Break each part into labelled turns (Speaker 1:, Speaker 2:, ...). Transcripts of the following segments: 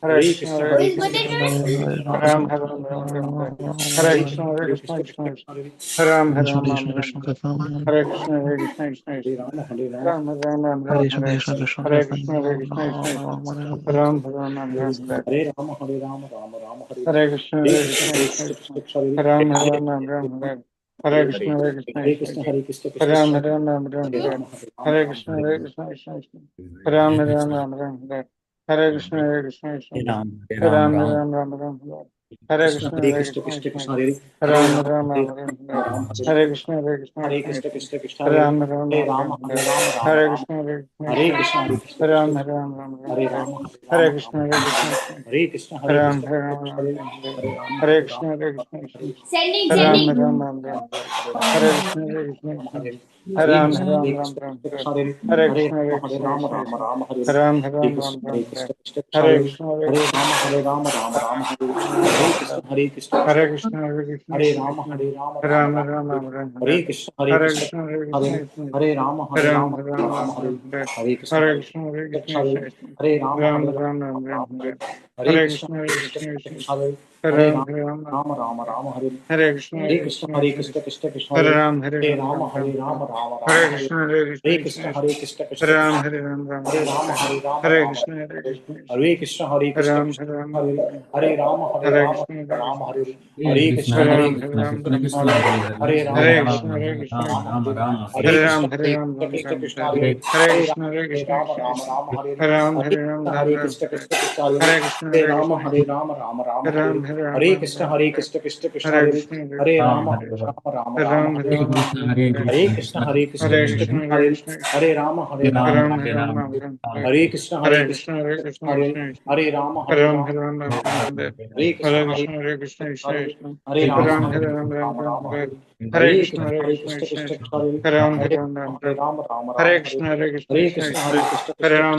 Speaker 1: Hare Krishna, Hare
Speaker 2: Hare
Speaker 1: Krishna,
Speaker 2: Krishna,
Speaker 1: Krishna
Speaker 2: Hare
Speaker 1: Krishna,
Speaker 2: Krishna,
Speaker 1: Hare Ram, Hare Ram, Ram Ram, Hare Hare
Speaker 2: Hare
Speaker 1: Krishna,
Speaker 2: Krishna,
Speaker 1: Hare
Speaker 2: Hare
Speaker 1: Krishna,
Speaker 2: Krishna,
Speaker 1: Krishna Krishna,
Speaker 2: Hare
Speaker 1: Hare Ram, Hare
Speaker 2: Krishna,
Speaker 1: Ram, Ram
Speaker 2: Krishna
Speaker 1: Ram,
Speaker 2: Krishna,
Speaker 1: Hare
Speaker 2: Krishna
Speaker 1: Hare Krishna, Hare Krishna, Krishna Krishna, Ram, Hare Ram, Ram
Speaker 2: Hare
Speaker 1: Ram,
Speaker 2: Krishna,
Speaker 1: Hare
Speaker 2: Krishna
Speaker 1: Hare
Speaker 2: Krishna,
Speaker 1: Krishna, Hare Krishna, Krishna Krishna, Ram, Hare Ram, Ram Ram, Hare Hare Krishna, Hare Krishna, Krishna Krishna, Ram, Hare Ram, Ram Ram, Hare Krishna, Hare Krishna, Krishna Krishna, Ram, Hare Ram, Ram Ram, Hare Krishna, Hare Krishna, Krishna Krishna, Ram, Hare Ram, Ram Ram, Hare Krishna, Hare Krishna, Krishna Krishna, Ram, Hare Ram, Ram Ram, Hare Krishna, Hare Krishna, Krishna Ram, Hare Ram, Ram Ram, Hare Krishna, Hare Krishna, Krishna Krishna, Ram, Hare Ram, Ram Ram, Hare Krishna, Hare Krishna, Krishna Krishna, Ram, Hare Ram, Ram Ram, Hare Krishna, Hare Krishna, Krishna Ram, Hare Ram, Ram Ram, Hare Krishna, Hare Krishna, Krishna
Speaker 2: Sending,
Speaker 1: Ram,
Speaker 2: sending.
Speaker 1: Hare Ram, Ram Ram, Hare Krishna, Hare Krishna, Krishna Ram, Hare Ram, Ram Ram, Hare Krishna, Hare Krishna, Krishna Krishna, Ram, Hare Ram, Ram Ram, Hare Krishna, Hare Krishna, Krishna Hare Krishna, Hare Krishna, Krishna Krishna, Ram Ram Ram Ram, Hare Krishna, Hare Krishna, Krishna Ram Ram Ram Ram, Hare Krishna, Hare Krishna, Krishna Krishna, Ram Ram Ram Ram, Hare Krishna, Hare Krishna, Krishna Ram Ram Ram Ram, Hare Krishna, Hare Krishna, Krishna Hare Ram, Hare Ram Ram Ram, Hare Krishna, Hare Krishna, Krishna Krishna, Ram Hare Ram Ram Ram, Hare Krishna, Hare Krishna, Krishna Ram Hare Ram Ram, Hare Krishna, Hare Krishna, Krishna
Speaker 3: Hare Krishna, Hare
Speaker 1: Ram Hare
Speaker 3: Krishna,
Speaker 1: Ram
Speaker 3: Krishna
Speaker 1: Ram,
Speaker 3: Krishna, Hare Hare, Hare
Speaker 1: Hare
Speaker 3: Rama,
Speaker 1: Krishna, Hare
Speaker 3: Hare
Speaker 1: Krishna,
Speaker 3: Rama,
Speaker 1: Krishna
Speaker 3: Rama Rama, Hare
Speaker 1: Hare
Speaker 3: Krishna.
Speaker 1: Ram, Hare Ram, Ram Ram,
Speaker 3: Hare
Speaker 1: Hare Krishna, Hare Krishna, Krishna Hare Ram, Hare Ram, Ram Ram, Hare Krishna, Hare Krishna, Krishna Hare Ram, Hare Ram, Ram Ram, Hare Krishna, Hare Krishna,
Speaker 3: Rama, Hare Rama,
Speaker 1: Hare Ram, Hare
Speaker 3: Hare
Speaker 1: Ram,
Speaker 3: Krishna,
Speaker 1: Ram
Speaker 3: Hare
Speaker 1: Ram,
Speaker 3: Krishna, Krishna Krishna,
Speaker 1: Hare
Speaker 3: Hare
Speaker 1: Krishna,
Speaker 3: Hare,
Speaker 1: Hare Krishna, Krishna
Speaker 3: Hare Rama,
Speaker 1: Ram,
Speaker 3: Hare
Speaker 1: Hare Ram,
Speaker 3: Rama,
Speaker 1: Ram Ram,
Speaker 3: Hare
Speaker 1: Hare Krishna, Hare Krishna, Krishna Krishna Ram, Hare Ram, Ram Ram, Hare Krishna, Hare Krishna, Krishna Krishna Ram, Hare Ram, Ram Ram, Hare Krishna, Hare Krishna, Krishna Ram, Hare Ram, Ram Ram, Hare Krishna, Hare Krishna, Krishna Krishna Hare Ram, Ram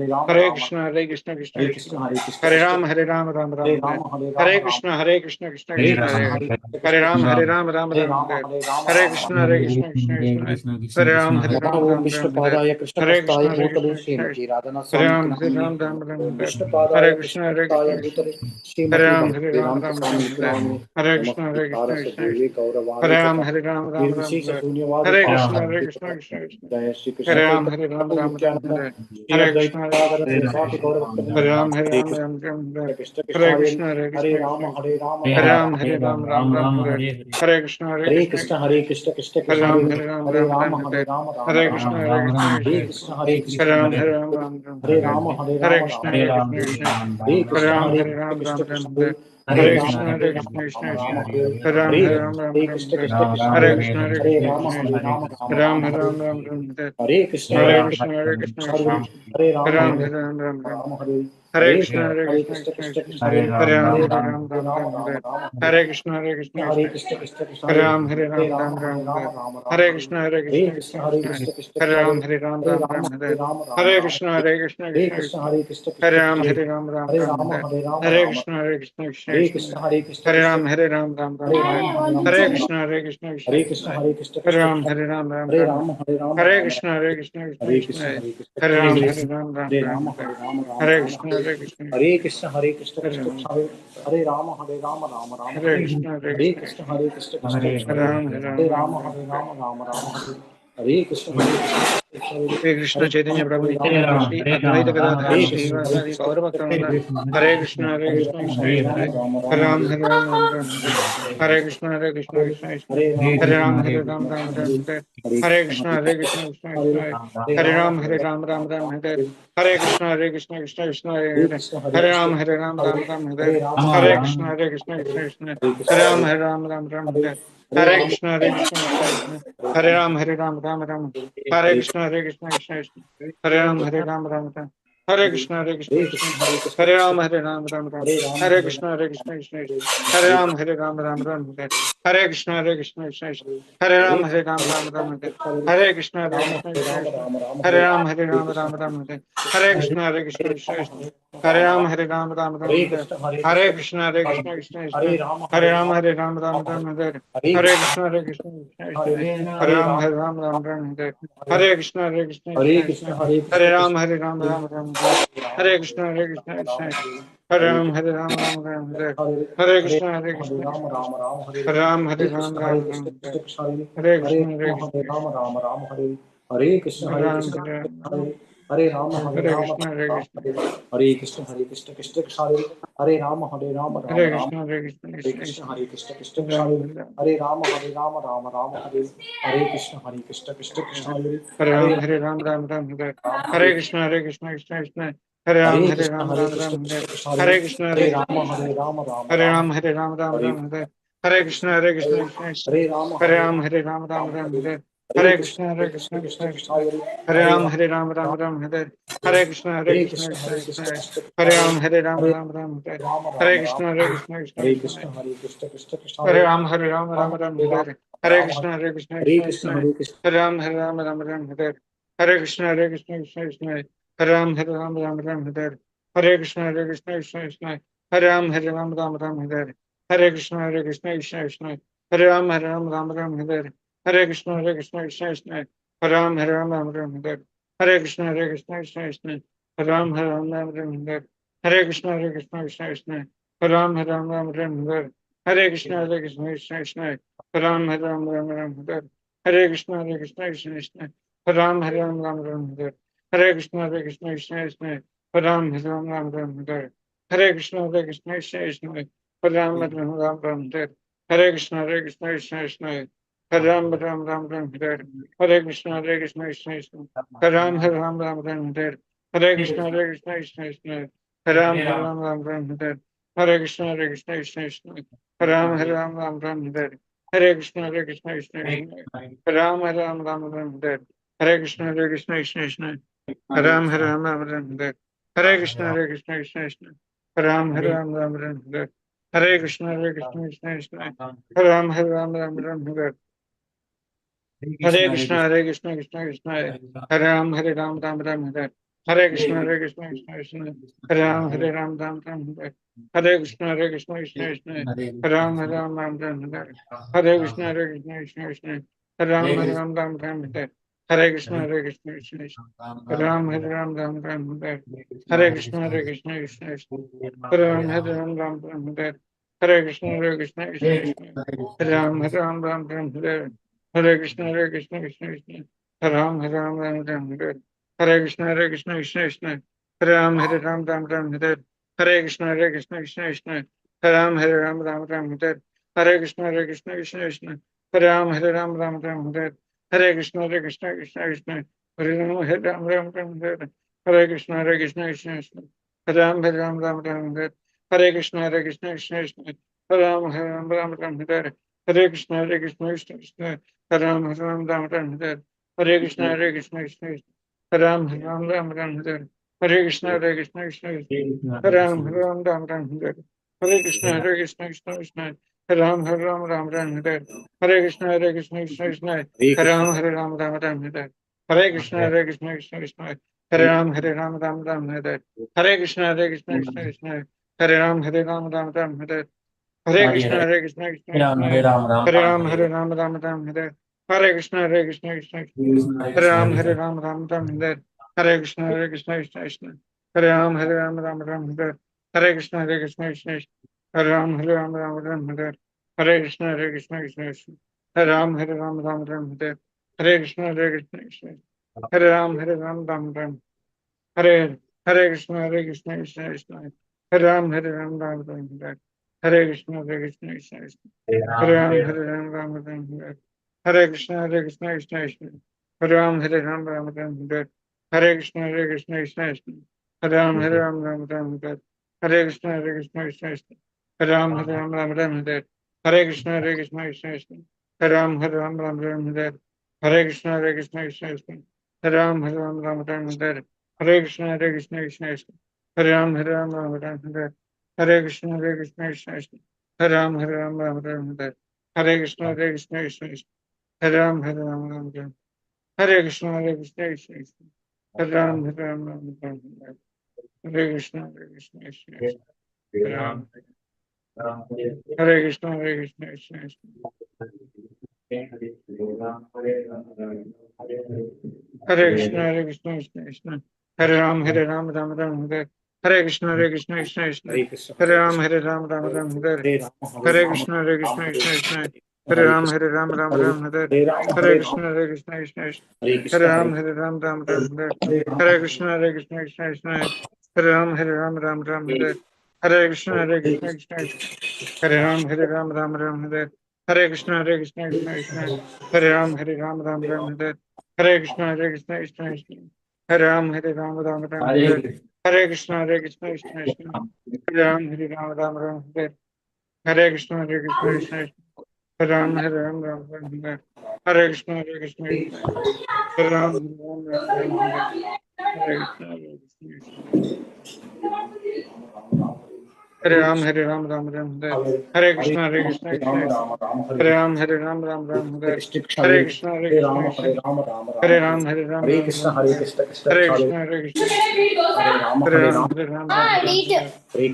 Speaker 1: Ram, Hare Krishna, Hare Krishna, Krishna Krishna Hare Ram, Ram Ram, Hare Krishna, Hare Krishna, Krishna
Speaker 3: Hare
Speaker 1: Krishna
Speaker 3: Rama,
Speaker 1: Hare Ram,
Speaker 3: Hare
Speaker 1: Hare Ram, Ram Ram, Hare Krishna, Hare Krishna, Krishna
Speaker 3: Hare
Speaker 1: Krishna
Speaker 3: Krishna, Krishna
Speaker 1: Hare Ram,
Speaker 3: Krishna,
Speaker 1: Hare
Speaker 3: Hare
Speaker 1: Ram, Ram Ram, Hare Krishna, Hare Krishna, Krishna Hare Ram, Ram Ram, Hare Krishna, Hare Krishna, Krishna Hare Ram, Hare Ram, Ram Ram, Hare Krishna, Hare Krishna, Krishna Krishna Hare Ram, Hare Ram, Ram Ram, Hare Krishna, Hare Krishna, Krishna Krishna Hare Ram, Hare Ram, Ram Ram, Hare Krishna, Hare Krishna,
Speaker 3: Hare
Speaker 1: Krishna
Speaker 3: Rama,
Speaker 1: Krishna
Speaker 3: Hare
Speaker 1: Hare
Speaker 3: Rama,
Speaker 1: Ram, Hare Ram, Ram Ram, Hare Krishna, Hare Krishna, Krishna Krishna
Speaker 3: Hare
Speaker 1: Hare
Speaker 3: Rama,
Speaker 1: Ram,
Speaker 3: Hare
Speaker 1: Hare Ram,
Speaker 3: Rama,
Speaker 1: Ram
Speaker 3: Rama
Speaker 1: Ram,
Speaker 3: Rama, Hare Hare,
Speaker 1: Hare Krishna, Hare Krishna, Krishna Krishna Hare Ram, Hare Ram, Ram Ram, Hare Krishna,
Speaker 3: Rama
Speaker 1: Hare
Speaker 3: Rama
Speaker 1: Krishna,
Speaker 3: Rama,
Speaker 1: Krishna
Speaker 3: Hare
Speaker 1: Krishna
Speaker 3: Hare
Speaker 1: Hare
Speaker 3: Krishna,
Speaker 1: Ram,
Speaker 3: Hare
Speaker 1: Hare Ram, Ram Ram, Hare Krishna,
Speaker 3: Hare
Speaker 1: Hare
Speaker 3: Rama,
Speaker 1: Krishna,
Speaker 3: Hare
Speaker 1: Krishna
Speaker 3: Rama,
Speaker 1: Krishna
Speaker 3: Rama
Speaker 1: Hare
Speaker 3: Rama,
Speaker 1: Ram, Hare Ram, Ram
Speaker 3: Hare
Speaker 1: Hare
Speaker 3: Krishna,
Speaker 1: Krishna,
Speaker 3: Hare
Speaker 1: Hare
Speaker 3: Krishna,
Speaker 1: Krishna, Krishna
Speaker 3: Krishna
Speaker 1: Krishna
Speaker 3: Hare Hare,
Speaker 1: Hare
Speaker 3: Hare
Speaker 1: Ram, Hare
Speaker 3: Hare,
Speaker 1: Ram, Ram
Speaker 3: Rama Rama,
Speaker 1: Hare
Speaker 3: Hare
Speaker 1: Krishna, Hare
Speaker 3: Hare,
Speaker 1: Krishna,
Speaker 3: Hare
Speaker 1: Krishna
Speaker 3: Krishna,
Speaker 1: Krishna
Speaker 3: Hare Krishna,
Speaker 1: Ram, Hare Ram, Ram
Speaker 3: Hare
Speaker 1: Hare
Speaker 3: Rama,
Speaker 1: Krishna,
Speaker 3: Hare
Speaker 1: Hare
Speaker 3: Rama,
Speaker 1: Krishna,
Speaker 3: Rama
Speaker 1: Krishna
Speaker 3: Rama,
Speaker 1: Krishna Ram, Hare Ram, Hare Krishna,
Speaker 3: Hare
Speaker 1: Hare Krishna, Krishna Krishna
Speaker 3: Hare
Speaker 1: Hare
Speaker 3: Rama,
Speaker 1: Ram,
Speaker 3: Rama
Speaker 1: Hare
Speaker 3: Rama,
Speaker 1: Ram, Hare Krishna, Hare Krishna, Krishna Krishna Ram, Hare Ram, Hare Krishna, Hare Krishna, Krishna Krishna Hare Ram, Hare Ram, Hare Krishna, Hare Krishna, Krishna Krishna Hare Ram, Hare Ram, Hare Krishna, Hare Krishna, Krishna Krishna Hare Ram, Hare Ram, Hare Krishna, Hare Krishna, Krishna Krishna Hare Ram, Hare Ram, Hare Krishna, Hare Krishna, Krishna Krishna Hare Ram, Hare Ram, Hare Krishna, Hare Krishna, Hare Ram, Hare Krishna, Hare Krishna, Krishna
Speaker 3: Hare
Speaker 1: Hare
Speaker 3: Hare,
Speaker 1: Ram, Hare Ram, Hare Krishna Chaitanya Prabhu
Speaker 3: Hare
Speaker 1: Nityananda
Speaker 3: Rama,
Speaker 1: Shri
Speaker 3: Hare
Speaker 1: Advaita
Speaker 3: Rama, Rama
Speaker 1: Gadadhara
Speaker 3: Rama,
Speaker 1: Shri Vasadi Gaura
Speaker 3: Hare
Speaker 1: Bhaktavinda
Speaker 3: Krishna, Hare
Speaker 1: Hare
Speaker 3: Krishna,
Speaker 1: Krishna, Hare Krishna, Krishna
Speaker 3: Hare
Speaker 1: Krishna
Speaker 3: Hare,
Speaker 1: Hare Ram, Hare Ram, Ram Ram Hare Krishna, Hare Krishna, Krishna Krishna
Speaker 3: Hare
Speaker 1: Hare
Speaker 3: Krishna,
Speaker 1: Ram,
Speaker 3: Hare
Speaker 1: Hare Ram, Ram
Speaker 3: Krishna,
Speaker 1: Ram Hare Krishna, Hare Krishna, Krishna Krishna
Speaker 3: Rama Rama,
Speaker 1: Hare Ram, Hare Ram, Ram Ram Hare Krishna, Hare Krishna, Krishna Krishna Hare Ram, Hare Ram, Ram Ram
Speaker 3: Rama
Speaker 1: Hare Krishna,
Speaker 3: Rama,
Speaker 1: Hare Krishna, Krishna Krishna Hare Ram, Hare Ram, Ram Ram Hare Krishna, Hare Krishna, Krishna Krishna Hare Ram, Hare Ram, Ram Ram Hare Krishna, Hare Krishna, Krishna Krishna Hare Ram, Hare Ram, Ram Ram Hare Krishna, Hare Krishna, Krishna Hare Ram, Hare Ram, Ram Ram Hare Krishna, Hare Krishna, Krishna Krishna Hare Ram, Hare Ram, Ram Ram Hare Krishna Krishna Krishna Krishna Hare Ram Ram Ram Hare Hare Krishna Krishna Krishna Krishna Hare Ram Ram Ram Hare Hare Krishna Krishna Krishna Krishna Hare Ram Ram Ram Hare Hare Krishna Krishna Krishna Krishna Hare Ram Ram Ram Hare Hare Krishna Krishna Krishna Krishna Hare Ram Ram Ram Hare Hare Krishna Krishna Krishna Krishna Hare Ram Ram Ram Hare Hare Krishna Krishna Krishna Hare Ram Ram Ram Hare Hare Krishna Krishna Krishna Ram Hare Ram Ram Ram Hare Hare Krishna Krishna
Speaker 3: Hare Krishna Hare
Speaker 1: Ram
Speaker 3: Krishna
Speaker 1: Hare
Speaker 3: Hare Hare Rama Hare
Speaker 1: Hare
Speaker 3: Rama
Speaker 1: Krishna Hare
Speaker 3: Rama
Speaker 1: Krishna
Speaker 3: Hare Hare Krishna Krishna Krishna Hare Rama Hare Rama Rama
Speaker 1: Hare
Speaker 3: Rama
Speaker 1: Krishna Hare Krishna
Speaker 3: Hare
Speaker 1: Krishna
Speaker 3: Krishna
Speaker 1: Krishna
Speaker 3: Hare Krishna Krishna
Speaker 1: Ram
Speaker 3: Krishna
Speaker 1: Hare
Speaker 3: Hare Rama Rama Rama Hare Krishna Krishna Krishna
Speaker 1: Ram
Speaker 3: Hare
Speaker 1: Hare Ram Ram Ram Hare
Speaker 3: Rama
Speaker 1: Hare Krishna Hare Krishna Krishna Krishna Hare Ram
Speaker 3: Hare
Speaker 1: Hare
Speaker 3: Krishna
Speaker 1: Ram
Speaker 3: Hare
Speaker 1: Ram
Speaker 3: Krishna
Speaker 1: Ram Hare
Speaker 3: Krishna Krishna
Speaker 1: Hare Krishna Hare
Speaker 3: Hare
Speaker 1: Krishna
Speaker 3: Rama
Speaker 1: Krishna
Speaker 3: Rama
Speaker 1: Hare
Speaker 3: Rama
Speaker 1: Ram Hare Ram Ram
Speaker 3: Hare
Speaker 1: Ram Hare Hare Krishna Hare Krishna Krishna Krishna
Speaker 3: Hare Rama
Speaker 1: Hare Ram
Speaker 3: Rama
Speaker 1: Hare Ram Ram
Speaker 3: Rama
Speaker 1: Ram Hare
Speaker 3: Hare
Speaker 1: Hare
Speaker 3: Krishna
Speaker 1: Krishna Hare
Speaker 3: Krishna
Speaker 1: Krishna
Speaker 3: Krishna
Speaker 1: Krishna
Speaker 3: Krishna
Speaker 1: Krishna Hare
Speaker 3: Hare
Speaker 1: Ram
Speaker 3: Rama
Speaker 1: Hare Ram Ram Ram Hare Hare Krishna Hare
Speaker 3: Hare
Speaker 1: Krishna
Speaker 3: Krishna
Speaker 1: Krishna
Speaker 3: Hare Krishna
Speaker 1: Krishna
Speaker 3: Krishna
Speaker 1: Hare
Speaker 3: Hare
Speaker 1: Ram Hare Ram
Speaker 3: Hare
Speaker 1: Ram Ram Hare
Speaker 3: Rama
Speaker 1: Hare
Speaker 3: Rama Rama
Speaker 1: Krishna Hare Krishna Krishna
Speaker 3: Hare
Speaker 1: Krishna
Speaker 3: Krishna Krishna Krishna
Speaker 1: Hare
Speaker 3: Hare
Speaker 1: Ram Hare Ram Ram
Speaker 3: Rama
Speaker 1: Ram
Speaker 3: Hare Rama
Speaker 1: Hare Hare
Speaker 3: Rama
Speaker 1: Krishna Hare Krishna
Speaker 3: Hare
Speaker 1: Krishna
Speaker 3: Krishna
Speaker 1: Krishna
Speaker 3: Hare Krishna
Speaker 1: Hare Ram Hare Ram Ram Ram Hare Hare Krishna Hare Krishna Krishna Krishna Hare Ram Hare Ram Ram Ram Hare Hare Krishna Hare Krishna Krishna Krishna Hare Ram Hare Ram Ram Ram Hare Hare Krishna Hare Krishna Krishna Krishna Hare Ram Hare Ram Ram Ram Hare Hare Krishna Hare Krishna Krishna Krishna Hare Ram Hare Ram Ram Ram Hare Hare Krishna Hare Krishna Krishna Krishna Hare Ram Hare Ram Ram Ram Hare Hare Krishna Hare Krishna Krishna Krishna Hare Ram Hare Ram Ram Ram Hare Hare Krishna Hare Krishna Krishna Krishna Ram Hare Ram Ram Ram Hare Hare Krishna Hare Krishna Krishna Krishna Ram Hare Ram Ram Ram Hare Hare Krishna Hare Krishna Krishna Krishna Ram Hare Ram Ram Ram Hare Hare Krishna Hare Krishna Krishna Krishna Ram Hare Ram Ram Hare Hare Krishna Hare Krishna Krishna Krishna Ram Hare Ram Ram Hare Hare Krishna Hare Krishna Krishna Krishna Ram Hare Ram Ram Hare Hare Krishna Hare Krishna Krishna Krishna Ram Hare Ram Ram Hare Hare Krishna Hare Krishna Krishna Krishna Ram Hare Ram Ram Hare Hare Krishna Hare Krishna Krishna Krishna Ram Hare Ram Ram Hare Hare Krishna Hare Krishna Krishna Krishna Ram Hare Ram Hare Hare Krishna Hare Krishna Krishna Krishna Ram Hare Ram Hare Hare Krishna Hare Krishna Krishna Krishna Ram Hare Ram Hare Hare Krishna Hare Krishna Krishna Krishna Hare Ram Hare Ram Hare Hare Krishna Hare Krishna Krishna Krishna Hare Ram Hare Ram Hare Hare Krishna Hare Krishna Krishna Krishna Ram Hare Ram Hare Hare Krishna Hare Krishna Krishna Krishna Ram Hare Ram Hare Hare Krishna Hare Krishna Krishna Krishna Ram Hare Ram Hare Hare Krishna Hare Krishna Krishna Krishna Ram Hare Ram Hare Hare Krishna Hare Krishna Krishna Krishna Ram Hare Ram Hare Hare Krishna Krishna Krishna Ram Hare Hare Hare Krishna Krishna Krishna Ram Hare Hare Hare Krishna Krishna Krishna Ram Hare Hare Hare Krishna Krishna Krishna Ram Hare Hare Hare Krishna Krishna Krishna Krishna Ram Hare Hare Hare Krishna Krishna Krishna Ram Hare Hare Hare Krishna Krishna Krishna Ram Hare Hare Hare Krishna Krishna Ram Hare Hare Krishna Krishna Krishna Ram Hare Hare Krishna Krishna Krishna Ram Hare Hare Krishna Krishna Krishna Ram Hare Hare Krishna Krishna Krishna
Speaker 3: Hare
Speaker 1: Ram Hare Hare Hare Krishna Krishna Krishna Ram Hare Hare Hare Krishna Krishna Krishna Ram Hare Hare Hare Krishna Hare Krishna Krishna Krishna Hare Ram Hare Hare Krishna Hare Krishna Krishna Krishna Hare Ram Hare Hare Krishna Hare Krishna Krishna Krishna Hare Ram Hare Hare Krishna Hare Krishna Krishna Krishna Hare Ram Hare Hare Krishna Hare Krishna Krishna Krishna Hare Ram Hare Hare Krishna Hare Krishna Krishna Hare Ram Hare Hare Hare Krishna Hare Krishna Krishna Krishna Hare Ram Hare Hare Krishna Hare Krishna Krishna Krishna Hare Ram Hare Hare Krishna Hare Krishna Krishna Krishna Hare Ram Hare Hare Krishna Hare Krishna Krishna Krishna Hare Ram Hare Hare Krishna Hare Krishna Krishna Krishna Hare Ram Hare Hare Krishna Hare Krishna Krishna Krishna Hare Ram Hare Hare Krishna Hare Krishna Krishna Krishna Hare Ram Hare Hare Krishna Hare Krishna Krishna Krishna Hare Ram Hare Hare Krishna Hare Krishna Krishna Krishna Hare Ram Hare Hare Hare Krishna, Krishna Krishna, Hare Ram, Ram Ram. Hare Krishna, Krishna Krishna, Hare Ram, Ram Ram. Hare Krishna, Krishna Krishna, Hare Ram. Hare Krishna, Krishna Krishna, Hare Krishna, Krishna Krishna, Hare Ram, Ram Ram, Hare Krishna, Krishna Krishna,
Speaker 3: Hare Krishna,
Speaker 1: Hare
Speaker 3: Hare
Speaker 1: Ram,
Speaker 3: Krishna,
Speaker 1: Ram Ram,
Speaker 3: Hare Rama, Hare
Speaker 1: Hare
Speaker 3: Rama,
Speaker 1: Krishna,
Speaker 3: Rama
Speaker 1: Krishna
Speaker 3: Krishna,
Speaker 1: Krishna, Hare
Speaker 3: Hare
Speaker 1: Ram,
Speaker 3: Krishna,
Speaker 1: Ram Ram,
Speaker 3: Hare
Speaker 1: Hare
Speaker 3: Rama,
Speaker 1: Hare
Speaker 3: Hare Rama,
Speaker 1: Krishna, Krishna Krishna,
Speaker 3: Hare
Speaker 1: Hare
Speaker 3: Krishna,
Speaker 1: Ram,
Speaker 3: Hare
Speaker 1: Ram Ram,
Speaker 3: Hare Rama,
Speaker 1: Hare Krishna, Krishna Krishna, Hare Ram, Ram Hare Krishna,
Speaker 3: Hare
Speaker 1: Krishna
Speaker 3: Krishna,
Speaker 1: Krishna, Hare Ram, Ram Hare Krishna, Krishna Krishna, Hare Ram, Ram Hare Krishna, Krishna Krishna, Hare Ram, Ram Hare Krishna, Krishna Krishna, Hare Ram, Ram Hare Krishna, Krishna Krishna, Hare Ram, Hare Krishna, Krishna Krishna, Hare Ram, Hare Krishna, Krishna Hare Ram, Hare Krishna, Krishna
Speaker 3: Rama, Rama,
Speaker 1: Hare
Speaker 3: Hare
Speaker 1: Ram,
Speaker 3: Hare Krishna, Krishna,
Speaker 1: Hare Krishna,
Speaker 3: Hare Rama,
Speaker 1: Krishna
Speaker 3: Hare Rama, Rama
Speaker 1: Hare
Speaker 3: Rama,
Speaker 1: Ram,
Speaker 3: Hare Krishna, Hare
Speaker 1: Hare
Speaker 3: Krishna, Krishna,
Speaker 1: Hare
Speaker 3: Krishna,
Speaker 1: Krishna, Krishna
Speaker 3: Hare Rama,
Speaker 1: Hare
Speaker 3: Hare
Speaker 1: Ram,
Speaker 3: Rama, Hare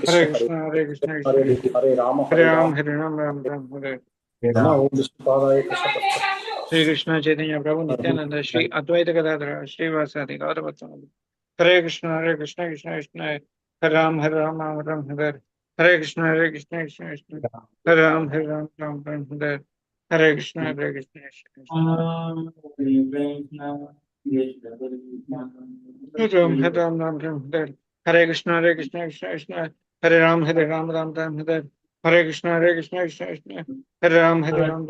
Speaker 3: Krishna,
Speaker 1: Hare
Speaker 3: Hare
Speaker 1: Krishna,
Speaker 3: Krishna,
Speaker 1: Krishna
Speaker 3: Hare Rama,
Speaker 1: Hare
Speaker 3: Hare
Speaker 1: Ram,
Speaker 3: Rama,
Speaker 1: Hare
Speaker 3: Om Vishnu Padaya Krishna.
Speaker 1: Shri Krishna Chaitanya Prabhu Nityananda Shri Advaita Gadadhara Shri Vasadi Gauravatana Hare Krishna, Krishna Krishna, Hare Ram, Ram Ram, Hare Krishna, Krishna Krishna, Hare Ram, Ram Ram, Hare Krishna, Krishna Hare Krishna, Krishna, Hare Ram, Ram Hare Krishna, Krishna, Hare Ram, Ram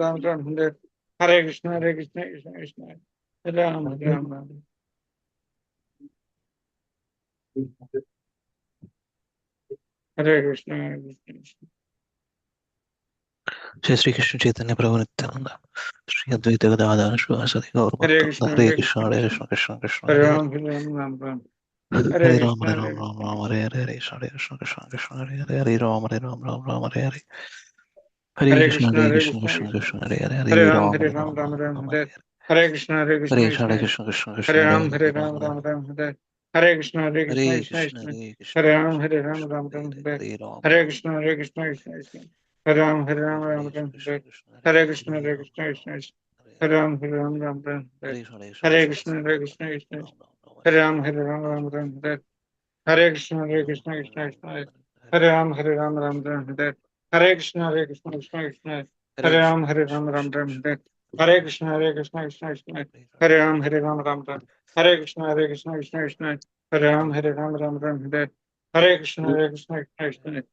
Speaker 1: Hare Krishna, Krishna, Hare Ram. Hare Krishna, Krishna.
Speaker 2: जय श्री कृष्ण चैतन्य प्रभु नित्यानंद श्री अद्वैत गदाधर श्रीवासदि गौर
Speaker 1: Hare
Speaker 2: भक्तवृंद
Speaker 1: Krishna,
Speaker 2: हरे
Speaker 1: Hare
Speaker 2: Krishna
Speaker 1: Krishna,
Speaker 2: हरे Krishna Krishna Krishna
Speaker 1: Hare
Speaker 2: हरे
Speaker 1: Ram, Ram
Speaker 2: हरे
Speaker 1: Hare
Speaker 2: Ram
Speaker 1: Krishna,
Speaker 2: Ram Ram Hare Hare Hare Krishna Krishna Krishna Hare Hare Hare Ram Ram Ram Hare Hare Hare
Speaker 1: Hare
Speaker 2: Krishna
Speaker 1: Krishna,
Speaker 2: Krishna Krishna Krishna Hare Hare
Speaker 1: Hare
Speaker 2: हरे
Speaker 1: Ram,
Speaker 2: Ram
Speaker 1: Ram
Speaker 2: Ram
Speaker 1: Hare
Speaker 2: हरे
Speaker 1: Hare Krishna,
Speaker 2: हरे
Speaker 1: Krishna
Speaker 2: Krishna Krishna Krishna
Speaker 1: Hare
Speaker 2: हरे
Speaker 1: Ram,
Speaker 2: हरे
Speaker 1: Ram
Speaker 2: Ram
Speaker 1: Hare Hare Krishna,
Speaker 2: हरे Krishna
Speaker 1: Krishna
Speaker 2: Krishna
Speaker 1: Hare Ram,
Speaker 2: Krishna
Speaker 1: Ram
Speaker 2: Krishna हरे
Speaker 1: Hare
Speaker 2: Hare Hare Ram
Speaker 1: Hare Krishna, Krishna Hare Ram,
Speaker 2: हरे
Speaker 1: Ram
Speaker 2: Krishna
Speaker 1: Hare
Speaker 2: Krishna हरे
Speaker 1: Hare
Speaker 2: हरे
Speaker 1: Krishna,
Speaker 2: हरे Ram
Speaker 1: Krishna
Speaker 2: हरे
Speaker 1: Hare
Speaker 2: हरे
Speaker 1: Ram, Ram Hare
Speaker 2: हरे
Speaker 1: Hare
Speaker 2: Krishna
Speaker 1: Krishna, Krishna
Speaker 2: Ram हरे
Speaker 1: Hare
Speaker 2: हरे
Speaker 1: Ram, Ram Hare Hare Krishna, Krishna Hare Ram, Ram Hare Hare Krishna, Krishna Hare Ram, Ram Hare Hare Krishna, Krishna Hare Ram, Ram Hare Krishna, Krishna Hare Ram, Ram Hare Hare Krishna, Krishna Hare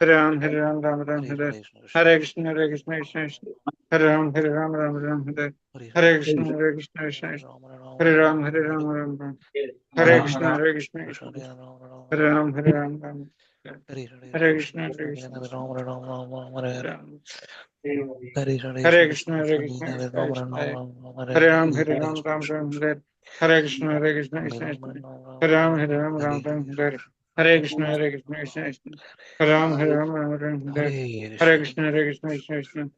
Speaker 1: Ram, Ram Hare Krishna, Krishna Hare Ram, Ram Hare Krishna, Krishna Hare Ram, Ram Hare Hare Krishna, Krishna Hare Ram, Hare Hare Krishna, Krishna Hare Ram, Ram Hare Hare Krishna, Krishna Hare Ram, Ram Hare Krishna, Krishna Hare Ram, Ram Hare Krishna, Ram Hare Krishna, Krishna Hare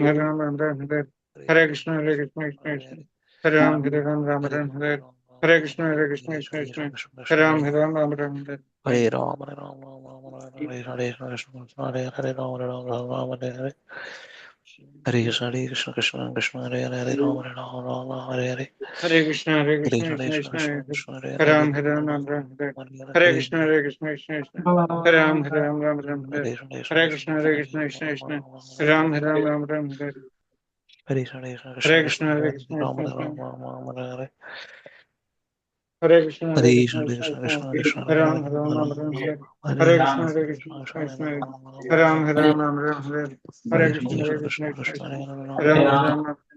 Speaker 1: Ram, Ram Hare Krishna, Krishna Hare Ram, Ram Hare Krishna, Krishna Hare Ram, Ram Hare Krishna, Krishna Hare Ram, Hare Hare Krishna, Krishna Hare Ram, Hare Hare Krishna, Krishna Hare Ram, Hare
Speaker 2: Hare Rama Hare Hare Rama Hare Hare Krishna Krishna Hare Hare Rama Hare Hare
Speaker 1: Hare Krishna,
Speaker 2: Hare
Speaker 1: Krishna
Speaker 2: Krishna Hare
Speaker 1: Hare
Speaker 2: Hare
Speaker 1: Ram, Hare
Speaker 2: Hare
Speaker 1: Krishna, Krishna Hare Ram, Ram Hare Krishna, Krishna Hare Ram,
Speaker 2: Hare Krishna
Speaker 1: Hare
Speaker 2: Krishna
Speaker 1: Krishna,
Speaker 2: Hare
Speaker 1: Krishna
Speaker 2: Hare
Speaker 1: Hare Krishna,
Speaker 2: Hare
Speaker 1: Krishna
Speaker 2: Krishna Krishna Krishna
Speaker 1: Hare
Speaker 2: Hare
Speaker 1: Ram, Hare
Speaker 2: Hare
Speaker 1: Krishna, Krishna Hare Ram, Hare Krishna,
Speaker 2: Hare
Speaker 1: Krishna
Speaker 2: Krishna Krishna
Speaker 1: Hare Ram,
Speaker 2: Hare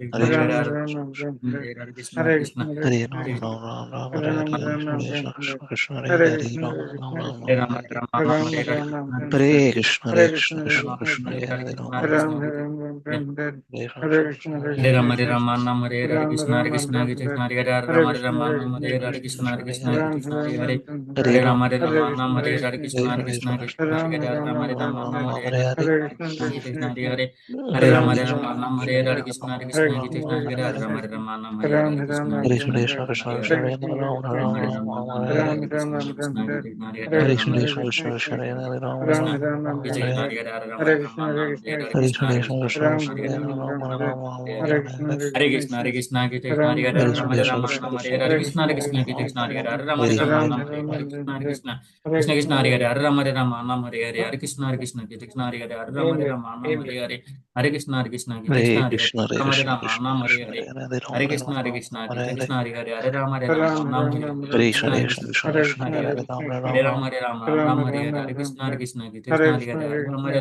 Speaker 2: Hare
Speaker 1: Hare Ram,
Speaker 2: Krishna,
Speaker 1: Hare
Speaker 2: Krishna
Speaker 1: Ram,
Speaker 2: Krishna,
Speaker 1: Ram, Ram,
Speaker 3: Hare Krishna,
Speaker 1: Hare
Speaker 3: Hare
Speaker 1: Krishna,
Speaker 3: Krishna,
Speaker 1: Hare
Speaker 2: Hare
Speaker 1: Krishna,
Speaker 2: Ram,
Speaker 1: Krishna,
Speaker 2: Ram, Ram, Ram,
Speaker 1: Hare
Speaker 2: Hare
Speaker 1: Ram,
Speaker 2: Hare,
Speaker 1: Hare Ram, Ram,
Speaker 2: Krishna
Speaker 1: Ram,
Speaker 2: Krishna,
Speaker 1: Ram,
Speaker 2: Krishna Hare
Speaker 1: Hare
Speaker 2: Hare
Speaker 1: Krishna,
Speaker 2: Ram,
Speaker 1: Hare
Speaker 2: Ram,
Speaker 1: Krishna,
Speaker 2: Ram,
Speaker 1: Krishna,
Speaker 3: Hare
Speaker 2: Ram,
Speaker 3: Rama,
Speaker 2: Hare
Speaker 3: Hare
Speaker 1: Hare
Speaker 3: Rama,
Speaker 1: Ram,
Speaker 3: Hare
Speaker 1: Hare
Speaker 3: Hare
Speaker 1: Ram, Ram,
Speaker 3: Krishna,
Speaker 1: Ram,
Speaker 3: Krishna,
Speaker 2: Hare Krishna, Hare
Speaker 1: Hare
Speaker 2: Krishna,
Speaker 1: Krishna, Hare
Speaker 2: Krishna
Speaker 3: Rama,
Speaker 1: Krishna,
Speaker 2: Krishna,
Speaker 3: Hare
Speaker 2: Hare
Speaker 3: Hare
Speaker 2: Hare
Speaker 3: Krishna,
Speaker 2: Ram,
Speaker 3: Hare
Speaker 1: Hare
Speaker 2: Ram,
Speaker 1: Ram,
Speaker 3: Krishna,
Speaker 2: Ram,
Speaker 1: Hare
Speaker 3: Krishna,
Speaker 1: Ram, Ram,
Speaker 3: Krishna,
Speaker 1: Ram, Ram,
Speaker 2: Hare
Speaker 1: Hare
Speaker 2: Krishna,
Speaker 1: Krishna,
Speaker 2: Krishna,
Speaker 1: Hare
Speaker 2: Hare
Speaker 3: Hare
Speaker 1: Krishna,
Speaker 3: Rama,
Speaker 2: Hare,
Speaker 3: Hare
Speaker 1: Krishna,
Speaker 3: Rama, Nam Hare Hare
Speaker 1: Ram,
Speaker 3: Krishna, Hare
Speaker 1: Ram, Ram,
Speaker 3: Krishna,
Speaker 1: Ram,
Speaker 3: Hare
Speaker 1: Hare
Speaker 3: Krishna, Hare Hare
Speaker 1: Hare
Speaker 3: Rama, Hare
Speaker 1: Krishna,
Speaker 3: Rama,
Speaker 1: Hare
Speaker 3: Nam
Speaker 1: Krishna,
Speaker 3: Hare
Speaker 2: Krishna
Speaker 3: Hare
Speaker 1: Krishna,
Speaker 3: Krishna,
Speaker 2: Krishna,
Speaker 3: Hare
Speaker 2: Hare
Speaker 3: Krishna,
Speaker 2: Hare,
Speaker 3: Hare
Speaker 1: Ram,
Speaker 3: Krishna,
Speaker 1: Ram,
Speaker 3: Hare
Speaker 1: Ram,
Speaker 3: Hare
Speaker 1: Ram,
Speaker 2: Hare
Speaker 3: Hare
Speaker 1: Hare
Speaker 2: Ram,
Speaker 3: Rama, Hare
Speaker 1: Hare
Speaker 3: Rama, Nam
Speaker 1: Krishna,
Speaker 3: Hare
Speaker 1: Hare
Speaker 3: Hare
Speaker 1: Krishna,
Speaker 3: Krishna,
Speaker 2: Hare
Speaker 3: Hare
Speaker 1: Krishna,
Speaker 3: Krishna,
Speaker 2: Krishna,
Speaker 3: Hare Krishna,
Speaker 2: Krishna
Speaker 1: Ram,
Speaker 3: Hare
Speaker 2: Krishna,
Speaker 3: Hare
Speaker 1: Ram,
Speaker 3: Rama, Hare
Speaker 1: Ram,
Speaker 2: Ram,
Speaker 3: Rama,
Speaker 1: Ram,
Speaker 3: Nam
Speaker 2: Ram,
Speaker 1: Hare
Speaker 3: Hare
Speaker 2: Hare
Speaker 3: Hare
Speaker 2: Hare,
Speaker 1: Hare Krishna,
Speaker 3: Krishna,
Speaker 1: Hare
Speaker 3: Hare
Speaker 1: Krishna,
Speaker 3: Krishna, Hare
Speaker 1: Krishna,
Speaker 3: Hare Hare
Speaker 2: Hare
Speaker 1: Ram,
Speaker 3: Rama, Hare
Speaker 2: Krishna,
Speaker 3: Rama,
Speaker 1: Ram,
Speaker 3: Nam
Speaker 2: Krishna
Speaker 3: Hare
Speaker 1: Ram,
Speaker 3: Hare
Speaker 2: Hare
Speaker 1: Ram,
Speaker 3: Krishna, Hare
Speaker 2: Ram,
Speaker 3: Krishna,
Speaker 1: Hare
Speaker 3: Hare
Speaker 1: Krishna,
Speaker 2: Ram,
Speaker 3: Krishna,
Speaker 1: Hare
Speaker 3: Hare
Speaker 2: Hare
Speaker 1: Krishna,
Speaker 3: Hare
Speaker 2: Hare,
Speaker 3: Rama,
Speaker 1: Krishna,
Speaker 3: Hare Rama, Nam Hare
Speaker 1: Ram,
Speaker 3: Hare
Speaker 1: Ram,
Speaker 3: Krishna,
Speaker 1: Ram,
Speaker 3: Hare
Speaker 2: Hare
Speaker 3: Krishna,
Speaker 1: Ram,
Speaker 2: Krishna,
Speaker 1: Hare
Speaker 2: Krishna
Speaker 3: Hare
Speaker 2: Krishna,
Speaker 3: Hare
Speaker 1: Hare
Speaker 2: Hare
Speaker 1: Krishna, Hare
Speaker 2: Ram,
Speaker 1: Krishna,
Speaker 3: Rama,
Speaker 2: Ram,
Speaker 3: Hare
Speaker 1: Krishna,
Speaker 2: Ram,
Speaker 3: Rama, Nam
Speaker 2: Ram,
Speaker 3: Hare
Speaker 2: Hare
Speaker 1: Ram,
Speaker 3: Hare
Speaker 2: Hare,
Speaker 1: Ram,
Speaker 3: Krishna, Hare
Speaker 1: Ram,
Speaker 3: Krishna,
Speaker 1: Ram,
Speaker 3: Hare
Speaker 1: Hare
Speaker 3: Krishna, Hare
Speaker 1: Hare
Speaker 2: Hare
Speaker 3: Hare
Speaker 1: Krishna,
Speaker 3: Rama,
Speaker 2: Krishna,
Speaker 1: Hare
Speaker 2: Krishna
Speaker 1: Krishna,
Speaker 2: Krishna
Speaker 1: Krishna,
Speaker 2: Krishna, Hare Ram,
Speaker 1: Ram,
Speaker 2: Ram,
Speaker 1: Ram, Ram,
Speaker 3: Jai
Speaker 2: Ram,
Speaker 1: Ram,
Speaker 3: Jai
Speaker 2: Hare
Speaker 1: Hare
Speaker 2: Hare,
Speaker 3: Hare Hare Rama,
Speaker 1: Hare
Speaker 3: Hare
Speaker 1: Krishna,
Speaker 3: Rama,
Speaker 1: Hare
Speaker 3: Nam
Speaker 1: Krishna,
Speaker 3: Hare Hare
Speaker 1: Krishna,
Speaker 2: Hare
Speaker 3: Krishna,
Speaker 2: Krishna,
Speaker 3: Hare
Speaker 2: Krishna
Speaker 3: Krishna,
Speaker 2: Krishna
Speaker 3: Hare
Speaker 1: Ram,
Speaker 2: Krishna,
Speaker 3: Krishna, Hare
Speaker 2: Hare
Speaker 1: Ram,
Speaker 3: Rama,
Speaker 1: Ram,
Speaker 2: Ram,
Speaker 1: Ram,
Speaker 2: Ram,
Speaker 1: Hare
Speaker 2: Ram,
Speaker 1: Hare
Speaker 2: Ram,
Speaker 1: Krishna,
Speaker 2: Hare,
Speaker 1: Hare
Speaker 3: Hare
Speaker 1: Krishna,
Speaker 3: Krishna, Hare
Speaker 1: Krishna,
Speaker 3: Krishna, Hare Krishna,
Speaker 1: Ram,
Speaker 3: Hare
Speaker 2: Hare
Speaker 3: Hare
Speaker 1: Ram,
Speaker 3: Rama,
Speaker 2: Krishna,
Speaker 3: Hare
Speaker 1: Ram,
Speaker 2: Krishna
Speaker 3: Rama,
Speaker 1: Ram,
Speaker 3: Nam
Speaker 2: Krishna
Speaker 3: Hare
Speaker 2: Krishna,
Speaker 3: Hare
Speaker 1: Hare
Speaker 3: Krishna,
Speaker 1: Krishna,
Speaker 3: Hare
Speaker 2: Hare
Speaker 1: Hare
Speaker 3: Krishna,
Speaker 2: Ram,
Speaker 3: Hare
Speaker 1: Krishna,
Speaker 3: Krishna, Hare
Speaker 1: Krishna,
Speaker 3: Hare Rama,
Speaker 2: Hare
Speaker 3: Hare Rama,
Speaker 1: Ram,
Speaker 2: Ram,
Speaker 3: Nam
Speaker 1: Ram,
Speaker 3: Hare
Speaker 1: Ram,
Speaker 3: Hare
Speaker 1: Ram,
Speaker 3: Krishna, Hare
Speaker 1: Hare
Speaker 3: Krishna,
Speaker 1: Hare
Speaker 3: Krishna
Speaker 1: Krishna,
Speaker 3: Krishna, Hare
Speaker 1: Hare
Speaker 3: Hare Hare
Speaker 1: Krishna.
Speaker 3: Rama, Hare Rama, Nam Hare Hare Hare Krishna, Hare Krishna, Krishna Hare Hare Hare Rama,
Speaker 1: ఏం
Speaker 3: Hare
Speaker 1: లేదు
Speaker 3: Rama,
Speaker 1: ఏం
Speaker 3: Nam Hare
Speaker 1: లేదు
Speaker 3: Hare Hare Krishna, Hare Krishna, Krishna
Speaker 2: Hare
Speaker 3: Krishna, Hare
Speaker 2: Krishna,
Speaker 3: Hare
Speaker 2: Hare
Speaker 3: Rama, Hare
Speaker 2: Krishna,
Speaker 3: Rama,
Speaker 2: Krishna
Speaker 3: Nam Hare
Speaker 2: Krishna,
Speaker 3: Hare
Speaker 2: Hare Ram,
Speaker 3: Hare
Speaker 2: Hare
Speaker 3: Krishna, Hare
Speaker 2: Ram,
Speaker 3: Krishna,
Speaker 2: Hare
Speaker 3: Krishna
Speaker 2: Hare,
Speaker 3: Krishna, Hare Hare Hare Rama, Hare
Speaker 1: Ram,
Speaker 3: Rama, Nam
Speaker 1: Ram,
Speaker 3: Hare
Speaker 1: Ram,
Speaker 3: Hare
Speaker 2: Hare
Speaker 1: Ram,
Speaker 2: Krishna,
Speaker 3: Krishna,
Speaker 2: Krishna,
Speaker 3: Krishna
Speaker 2: Krishna
Speaker 1: Hare
Speaker 3: Krishna,
Speaker 2: Krishna,
Speaker 1: Krishna,
Speaker 3: Hare
Speaker 2: Hare
Speaker 1: Hare
Speaker 3: Hare
Speaker 2: Ram,
Speaker 1: Krishna,
Speaker 2: Hare
Speaker 3: Hare
Speaker 1: Krishna,
Speaker 2: Ram,
Speaker 3: Rama, Hare Rama,
Speaker 1: Ram,
Speaker 3: Nam Hare
Speaker 1: Ram,
Speaker 3: Hare
Speaker 1: Ram,
Speaker 3: Krishna, Hare
Speaker 1: Ram,
Speaker 3: Krishna, Krishna
Speaker 1: Hare
Speaker 3: Hare
Speaker 1: Krishna,
Speaker 3: Hare
Speaker 1: Hare
Speaker 3: Rama,
Speaker 1: Krishna,
Speaker 3: Hare
Speaker 1: Krishna,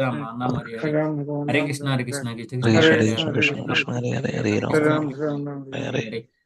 Speaker 3: Rama, Nam Hare Hare
Speaker 1: Ram, Ram,
Speaker 3: Hare
Speaker 1: Ram,
Speaker 3: Krishna, Hare
Speaker 1: Ram,
Speaker 3: Krishna, Krishna
Speaker 2: Hare
Speaker 3: Krishna,
Speaker 1: Hare
Speaker 3: Hare
Speaker 2: Krishna,
Speaker 1: Krishna,
Speaker 3: Hare
Speaker 1: Hare
Speaker 2: Krishna
Speaker 3: Rama,
Speaker 1: Krishna,
Speaker 3: Nam
Speaker 2: Krishna,
Speaker 3: Hare
Speaker 2: Hare
Speaker 3: Hare
Speaker 2: Hare
Speaker 3: Hare
Speaker 2: Ram,
Speaker 3: Krishna,
Speaker 1: Ram,
Speaker 3: Krishna
Speaker 1: Ram,
Speaker 3: Krishna,
Speaker 1: Ram,
Speaker 3: Hare
Speaker 2: Hare
Speaker 1: Ram,
Speaker 3: Hare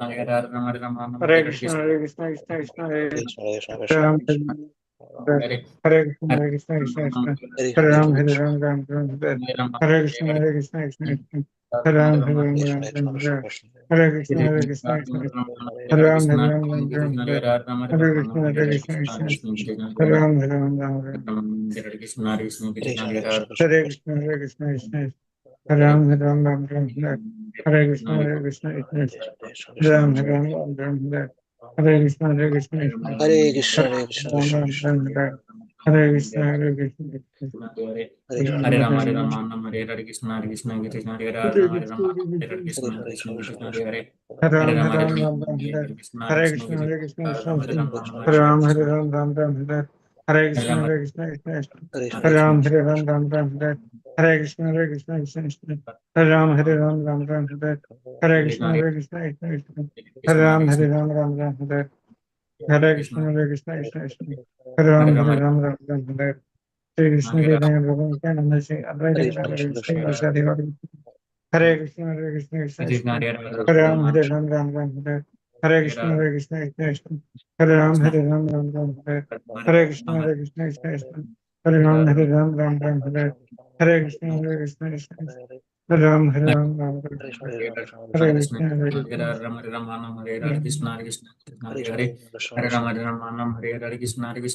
Speaker 1: Hare Krishna, Hare Krishna, Krishna Krishna, Hare Ram, Hare Krishna, Hare Krishna, Krishna Krishna, Hare Ram, Hare Ram, Ram Ram, Hare Krishna, Hare Krishna, Krishna Krishna, Hare Ram, Hare Ram, Ram Ram, Hare Hare Krishna, Hare Krishna, Krishna Krishna, Hare Ram, Hare Ram, Ram Ram, Hare Hare Krishna, Hare Krishna, Krishna Krishna, Hare Ram, Hare Ram, Ram Ram,
Speaker 3: Hare Krishna, Hare Krishna, Krishna
Speaker 2: Krishna,
Speaker 3: Hare
Speaker 2: Krishna,
Speaker 3: Hare.
Speaker 1: Hare Krishna, Hare Krishna, Krishna Krishna, Hare Ram, Hare Ram, Ram Ram, Hare Hare Krishna, Hare Krishna, Krishna Krishna, Hare Ram, Hare Ram, Ram Ram, Hare Krishna, Hare Krishna, Krishna
Speaker 2: Hare
Speaker 1: Hare
Speaker 2: Krishna, Hare Krishna,
Speaker 1: Ram,
Speaker 2: Krishna
Speaker 1: Ram
Speaker 2: Krishna,
Speaker 1: Ram, Hare Krishna, Hare Krishna,
Speaker 2: Hare
Speaker 1: Hare
Speaker 2: Hare,
Speaker 1: Ram,
Speaker 3: Hare
Speaker 1: Hare
Speaker 3: Rama, Hare
Speaker 1: Ram,
Speaker 3: Rama, Nama Hare Hare Krishna, Hare Krishna, Krishna Hare Hare,
Speaker 1: Hare
Speaker 3: Hare
Speaker 1: Krishna,
Speaker 3: Rama,
Speaker 1: Hare
Speaker 3: Hare Hare
Speaker 1: Krishna,
Speaker 3: Krishna,
Speaker 2: Hare
Speaker 3: Krishna
Speaker 2: Krishna,
Speaker 3: Krishna
Speaker 2: Krishna
Speaker 3: Hare
Speaker 2: Krishna,
Speaker 3: Hare, Hare
Speaker 1: Ram,
Speaker 3: Rama,
Speaker 1: Hare
Speaker 3: Hare
Speaker 1: Ram,
Speaker 3: Rama,
Speaker 1: Ram
Speaker 3: Nama
Speaker 1: Ram,
Speaker 3: Hare Hare Krishna, Hare
Speaker 1: Hare
Speaker 3: Krishna,
Speaker 1: Krishna, Hare Krishna,
Speaker 3: Hare
Speaker 1: Krishna
Speaker 3: Rama, Hare
Speaker 1: Krishna,
Speaker 3: Rama,
Speaker 2: Krishna
Speaker 3: Nama
Speaker 1: Hare
Speaker 3: Hare
Speaker 2: Krishna,
Speaker 3: Hare
Speaker 1: Ram, Hare
Speaker 3: Krishna,
Speaker 1: Ram, Ram Ram, Hare Krishna,
Speaker 3: Hare
Speaker 1: Hare Krishna, Krishna Krishna,
Speaker 2: Hare
Speaker 3: Rama,
Speaker 1: Hare
Speaker 2: Hare,
Speaker 1: Ram,
Speaker 3: Krishna,
Speaker 1: Hare Ram, Ram Ram, Hare Krishna, Hare Krishna, Krishna Krishna, Hare Ram, Hare Ram, Ram Ram, Hare
Speaker 3: Hare
Speaker 1: Krishna,
Speaker 3: Krishna,
Speaker 1: Hare Krishna, Krishna Krishna, Hare
Speaker 3: Hare
Speaker 1: Ram,
Speaker 3: Krishna,
Speaker 1: Hare Ram, Ram Ram,
Speaker 3: Hare
Speaker 1: Hare
Speaker 3: Krishna,
Speaker 1: Krishna, Hare Krishna, Krishna Krishna, Hare
Speaker 3: Hare
Speaker 1: Ram, Hare
Speaker 3: Rama,
Speaker 1: Ram, Ram Ram, Shri Krishna
Speaker 3: Hare
Speaker 1: Chaitanya Prabhu Nityananda Shri
Speaker 2: Hare
Speaker 1: Advaita
Speaker 2: Krishna,
Speaker 1: Gadadara Shri
Speaker 2: Krishna
Speaker 3: Rama,
Speaker 1: Vasari Gauri Hare Krishna, Hare Krishna, Krishna
Speaker 3: Krishna,
Speaker 1: Krishna,
Speaker 3: Hare
Speaker 1: Hare
Speaker 3: Hare
Speaker 1: Ram,
Speaker 3: Rama,
Speaker 1: Hare Ram, Ram Ram, Hare Krishna, Hare Krishna, Krishna Krishna, Hare Ram,
Speaker 3: Krishna,
Speaker 1: Hare Ram, Ram Ram,
Speaker 3: Hare
Speaker 1: Hare Krishna,
Speaker 3: Rama,
Speaker 1: Hare Krishna, Krishna Krishna, Hare Ram, Hare Ram, Ram Ram, Hare Krishna, Hare Krishna, Krishna Krishna, Hare Ram, Hare Ram, Ram Ram,
Speaker 2: Hare Krishna, Hare Krishna,
Speaker 3: Krishna
Speaker 1: Hare
Speaker 3: Krishna
Speaker 1: Krishna, Hare
Speaker 3: Krishna Hare
Speaker 1: Krishna,
Speaker 3: Hare Rama Rama Nama Hare Hare
Speaker 1: Hare
Speaker 3: Krishna Hare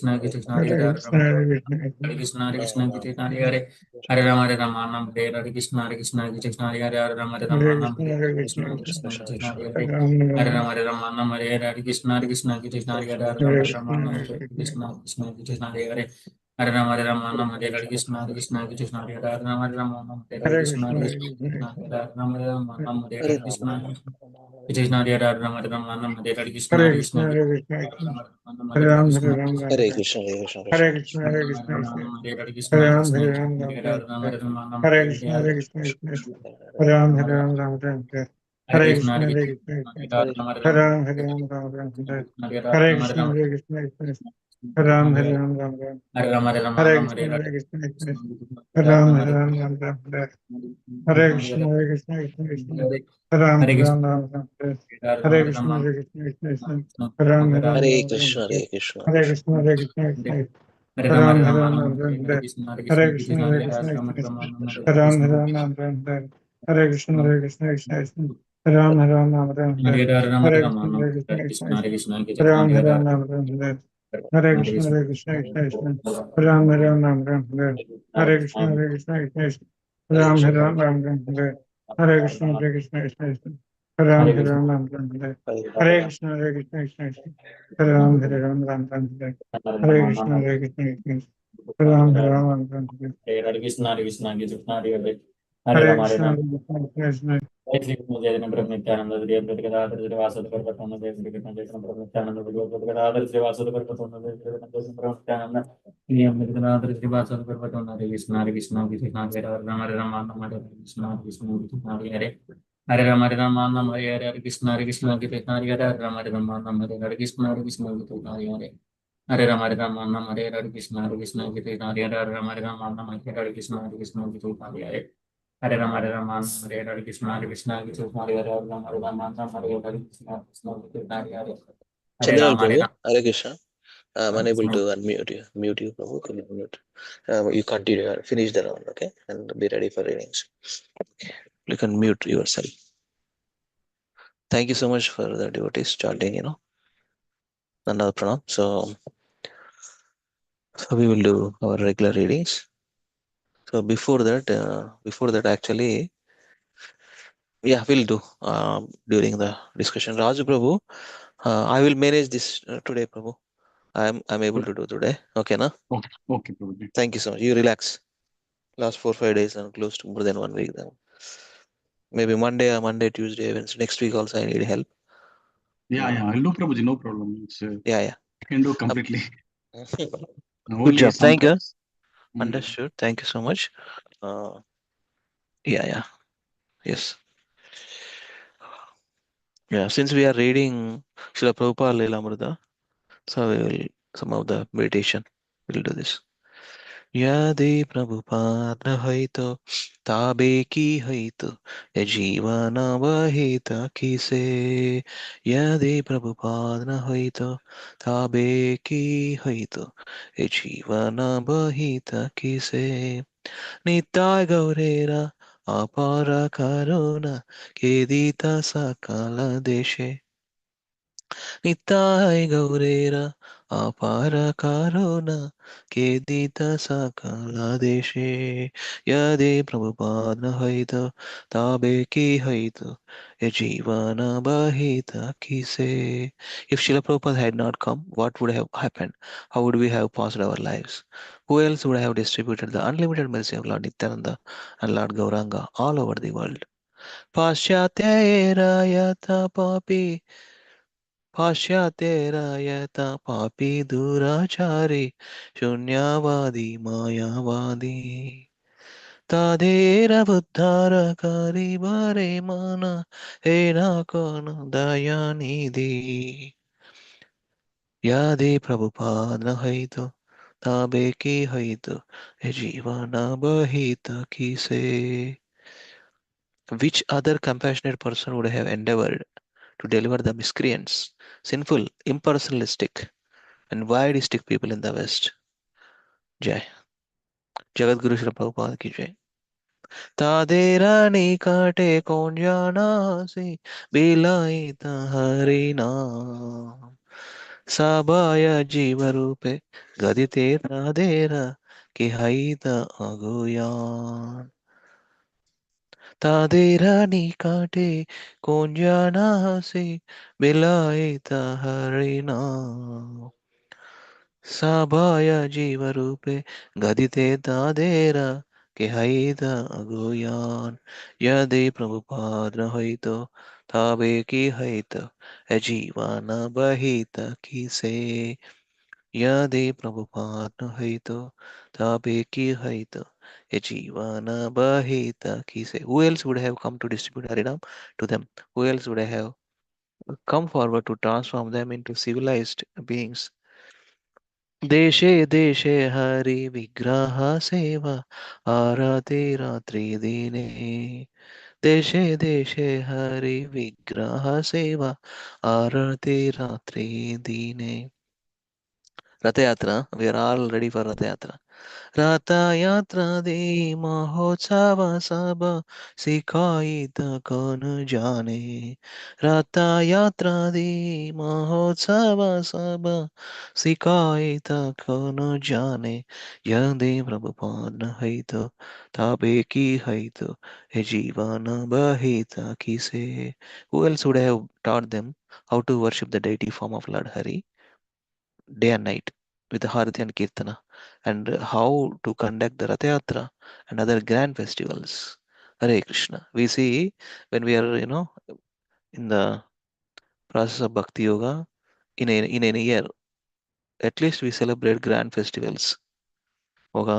Speaker 3: Krishna Krishna
Speaker 2: Hare
Speaker 3: Hare
Speaker 2: Krishna,
Speaker 3: Hare Hare Rama Rama Nama Hare Hare Krishna Hare Krishna Krishna Hare Hare
Speaker 1: Krishna,
Speaker 3: Rama
Speaker 1: Hare Krishna,
Speaker 3: Hare Krishna Hare Krishna Krishna Hare Hare Hare Rama Rama Nama Hare Hare Krishna Hare Krishna Krishna Hare Hare Hare Rama Rama
Speaker 1: Hare
Speaker 3: Nama
Speaker 1: Krishna,
Speaker 3: Hare
Speaker 1: Hare
Speaker 3: Hare
Speaker 1: Krishna,
Speaker 3: Krishna
Speaker 1: Krishna
Speaker 3: Krishna Krishna Hare
Speaker 1: Hare
Speaker 3: Hare
Speaker 1: Ram, Hare
Speaker 3: Hare
Speaker 1: Ram,
Speaker 3: Rama Rama Nama Hare Hare Krishna Hare Krishna Krishna Hare Hare Hare
Speaker 1: Hare
Speaker 3: Rama
Speaker 1: Krishna,
Speaker 3: Rama Nama
Speaker 1: Hare
Speaker 3: Hare Hare
Speaker 1: Krishna,
Speaker 3: Krishna Krishna Krishna Hare Hare Hare Rama Rama Nama Hare Hare Krishna Hare Krishna Krishna Hare Hare Hare Rama Rama Nama Hare Hare
Speaker 1: Hare
Speaker 3: Krishna
Speaker 1: Krishna,
Speaker 3: Hare
Speaker 1: Hare
Speaker 3: Krishna
Speaker 1: Krishna,
Speaker 3: Krishna Hare Hare Rama Rama Nama Hare
Speaker 2: Hare
Speaker 3: Hare
Speaker 2: Rama,
Speaker 3: Krishna Krishna Hare Hare Rama Rama Nama Hare Hare Krishna
Speaker 1: Hare
Speaker 3: Hare
Speaker 1: Krishna,
Speaker 3: Krishna
Speaker 1: Hare Krishna,
Speaker 3: Rama Rama Hare
Speaker 1: Hare
Speaker 3: Hare
Speaker 1: Ram,
Speaker 3: Krishna
Speaker 1: Hare Ram, Ram
Speaker 2: Hare
Speaker 1: Ram,
Speaker 2: Krishna, Hare Krishna,
Speaker 1: Hare
Speaker 2: Krishna
Speaker 1: Krishna,
Speaker 2: Krishna,
Speaker 1: Hare
Speaker 3: Hare
Speaker 1: Krishna, Hare
Speaker 3: Rama
Speaker 1: Ram, Hare Ram, Ram Ram, Hare Krishna, Hare Krishna, Hare Ram, Hare Ram, Ram Ram, Hare Krishna, Hare Krishna,
Speaker 2: Hare
Speaker 1: Hare Ram, Hare Ram, Ram Ram, Hare Krishna, Hare Krishna, Hare Ram, Hare Ram, Ram Ram, Hare Krishna, Hare Krishna, Hare Ram, Hare Ram, Ram Ram, Hare Krishna, Hare Krishna, Hare Ram, Hare Ram, Ram Ram, Hare Krishna, Hare Krishna, Hare Ram, Hare Ram,
Speaker 2: Hare
Speaker 1: Ram
Speaker 2: Krishna,
Speaker 1: Ram,
Speaker 2: Hare Krishna,
Speaker 1: Hare
Speaker 2: Krishna.
Speaker 1: Krishna, Hare Krishna,
Speaker 3: Hare
Speaker 1: Hare
Speaker 3: Rama
Speaker 1: Ram,
Speaker 3: Hare
Speaker 1: Hare
Speaker 3: Rama
Speaker 1: Ram,
Speaker 3: Rama
Speaker 1: Ram
Speaker 3: Hare
Speaker 1: Ram,
Speaker 3: Krishna Hare
Speaker 1: Hare
Speaker 3: Krishna
Speaker 1: Krishna,
Speaker 3: Krishna
Speaker 1: Hare
Speaker 3: Hare Hare
Speaker 1: Krishna,
Speaker 3: Rama Rama Rama Hare
Speaker 1: Hare Ram, Hare
Speaker 3: Krishna
Speaker 1: Ram, Ram Ram, Hare Krishna, Hare Krishna, Hare Ram, Hare Ram, Ram Ram,
Speaker 3: Hare Hare Rama
Speaker 1: Hare
Speaker 3: Rama
Speaker 1: Krishna,
Speaker 3: Rama
Speaker 1: Hare
Speaker 3: Hare
Speaker 1: Krishna,
Speaker 3: Krishna Hare Krishna
Speaker 1: Hare
Speaker 3: Krishna
Speaker 1: Ram,
Speaker 3: Hare
Speaker 1: Hare
Speaker 3: Hare
Speaker 1: Ram, Ram Ram, Hare
Speaker 3: Hare
Speaker 1: Krishna,
Speaker 3: Krishna
Speaker 1: Hare Krishna, Hare Ram, Hare Ram, Ram Ram, Hare Krishna, Hare Krishna, Hare
Speaker 2: Hare
Speaker 1: Ram,
Speaker 2: Krishna,
Speaker 1: Hare Ram, Ram Ram, Hare Krishna, Hare Krishna, Hare Ram,
Speaker 3: Hare
Speaker 1: Hare
Speaker 3: Krishna
Speaker 1: Ram, Ram Ram,
Speaker 2: Hare
Speaker 1: Hare Krishna, Hare Krishna, Hare Ram, Hare Ram, Ram Ram, Hare Krishna, Hare Krishna, Hare Ram, Hare Ram, Ram Ram,
Speaker 3: Hare Krishna Hare Krishna Krishna Hare Hare Hare
Speaker 1: Hare
Speaker 3: Rama Hare
Speaker 1: Krishna,
Speaker 3: Rama
Speaker 1: Hare Krishna,
Speaker 3: Jai Jai Brahmityananda Dev Gadadhar Srivasada Parvatana Dev Brahmityananda Dev Gadadhar Srivasada Parvatana Dev Brahmityananda Niyam Gadadhar Srivasada Parvatana Hare Krishna Hare Krishna Krishna Hare Rama Hare Rama Hare Krishna Krishna Krishna Hare Hare Hare Rama Hare Rama Hare Hare Krishna Hare Krishna Krishna Hare Rama Hare Rama Hare Krishna Hare Krishna Krishna Hare Hare Hare Rama Hare Rama Hare Hare Krishna Hare Krishna Krishna Hare Rama Hare Rama Hare Krishna Hare Krishna Krishna Hare Hare Hare Rama Hare Rama Hare Hare Krishna Hare Krishna Krishna Hare Hare Rama Hare Rama Hare Hare Krishna Krishna Krishna Hare Hare Hare
Speaker 2: Chandramal
Speaker 3: Rama Hare
Speaker 2: Prabhu,
Speaker 3: Rama
Speaker 2: Hare Krishna. I'm unable to unmute you. Mute you, Prabhu. Can you mute? You continue, finish the round, okay? And be ready for readings. You can mute yourself. Thank you so much for the devotees chanting, Nanda Pranam. So we will do our regular readings. So before that, actually, yeah, we'll do during the discussion. Raju Prabhu, I will manage this today, Prabhu. I'm able to do today. Okay, na?
Speaker 4: Okay, okay, Prabhuji.
Speaker 2: Thank you so much. You relax. Last 4-5 days and close to more than 1 week. Then maybe Monday, Tuesday, Wednesday. Next week also I need help.
Speaker 4: Yeah, I'll do, Prabhuji. No problem. It's
Speaker 2: Yeah.
Speaker 4: I can do completely.
Speaker 2: Good
Speaker 4: Only
Speaker 2: job. Thank you.
Speaker 4: sometimes.
Speaker 2: Understood. Thank you so much. Yeah. Yes. Yeah. Since we are reading Srila Prabhupada Leela, so we will some of the meditation. We'll do this. Yadi Prabhupada Haito Tabe ki Haito Yajivana Vahita Kise Yadi Prabhupada Haito Tabe ki Haito Yajivana Vahita Kise Nitai Gaurera अपार करुणा केदित सकल देशे निताय गौरेर अपार करुणा केदित सकल देशे यदि प्रभुपाद हईत तबे की हईत ये जीवन बहित किसे. If Srila Prabhupada had not come, what would have happened? How would we have passed our lives? Who else would have distributed the unlimited mercy of Lord Nityananda and Lord Gauranga all over the world? Paschatya papi पाश्चात्यरायत पापी दुराचारी शून्यवादी मायावादी ताधेर बुद्धारकारी बारे माना हे ना कौन दयानिधि यादे प्रभुपाद न है तो ताबे की है तो ये जीवन बहित किसे. Which other compassionate person would have endeavored to deliver the miscreants, sinful, impersonalistic, and voidistic people in the West? Jai. Jagat Guru Srila Prabhupada ki Jai. तादेरा निकाटे कौन जाना से बिलाई हरि नाम साबाया जीव रूपे गदिते तादेरा कि हईत अगुयान तादेरा निकाटे कौन जाना से बिलाई हरि नाम साबाया जीव रूपे गदिते तादेरा के हईत अगुयान यदि प्रभुपाद न हईत ताबे की हईत अजीवान बहित किसे यदि प्रभुपाद न हईत ताबे की हईत अजीवान बहित किसे. Who else would have come to distribute Harinam to them? Who else would have come forward to transform them into civilized beings? देशे देशे हरि विग्रह सेवा आरती रात्रि दिने देशे देशे हरि विग्रह सेवा आरती रात्रि दिने. रथ यात्रा, we are all ready for रथ यात्रा. रथ यात्रा दे महोत्सव सब सिखाई त कौन जाने रथ यात्रा दे महोत्सव सब सिखाई त कौन जाने यदि प्रभुपाद है तो ताबे की है तो हे जीवन बहित किसे. Who else would have taught them how to worship the deity form of Lord Hari day and night with the Harati and Kirtana, and how to conduct the Rath Yatra and other grand festivals? Hare Krishna. We see when we are, in the process of Bhakti Yoga, in a year, at least we celebrate grand festivals. ఒక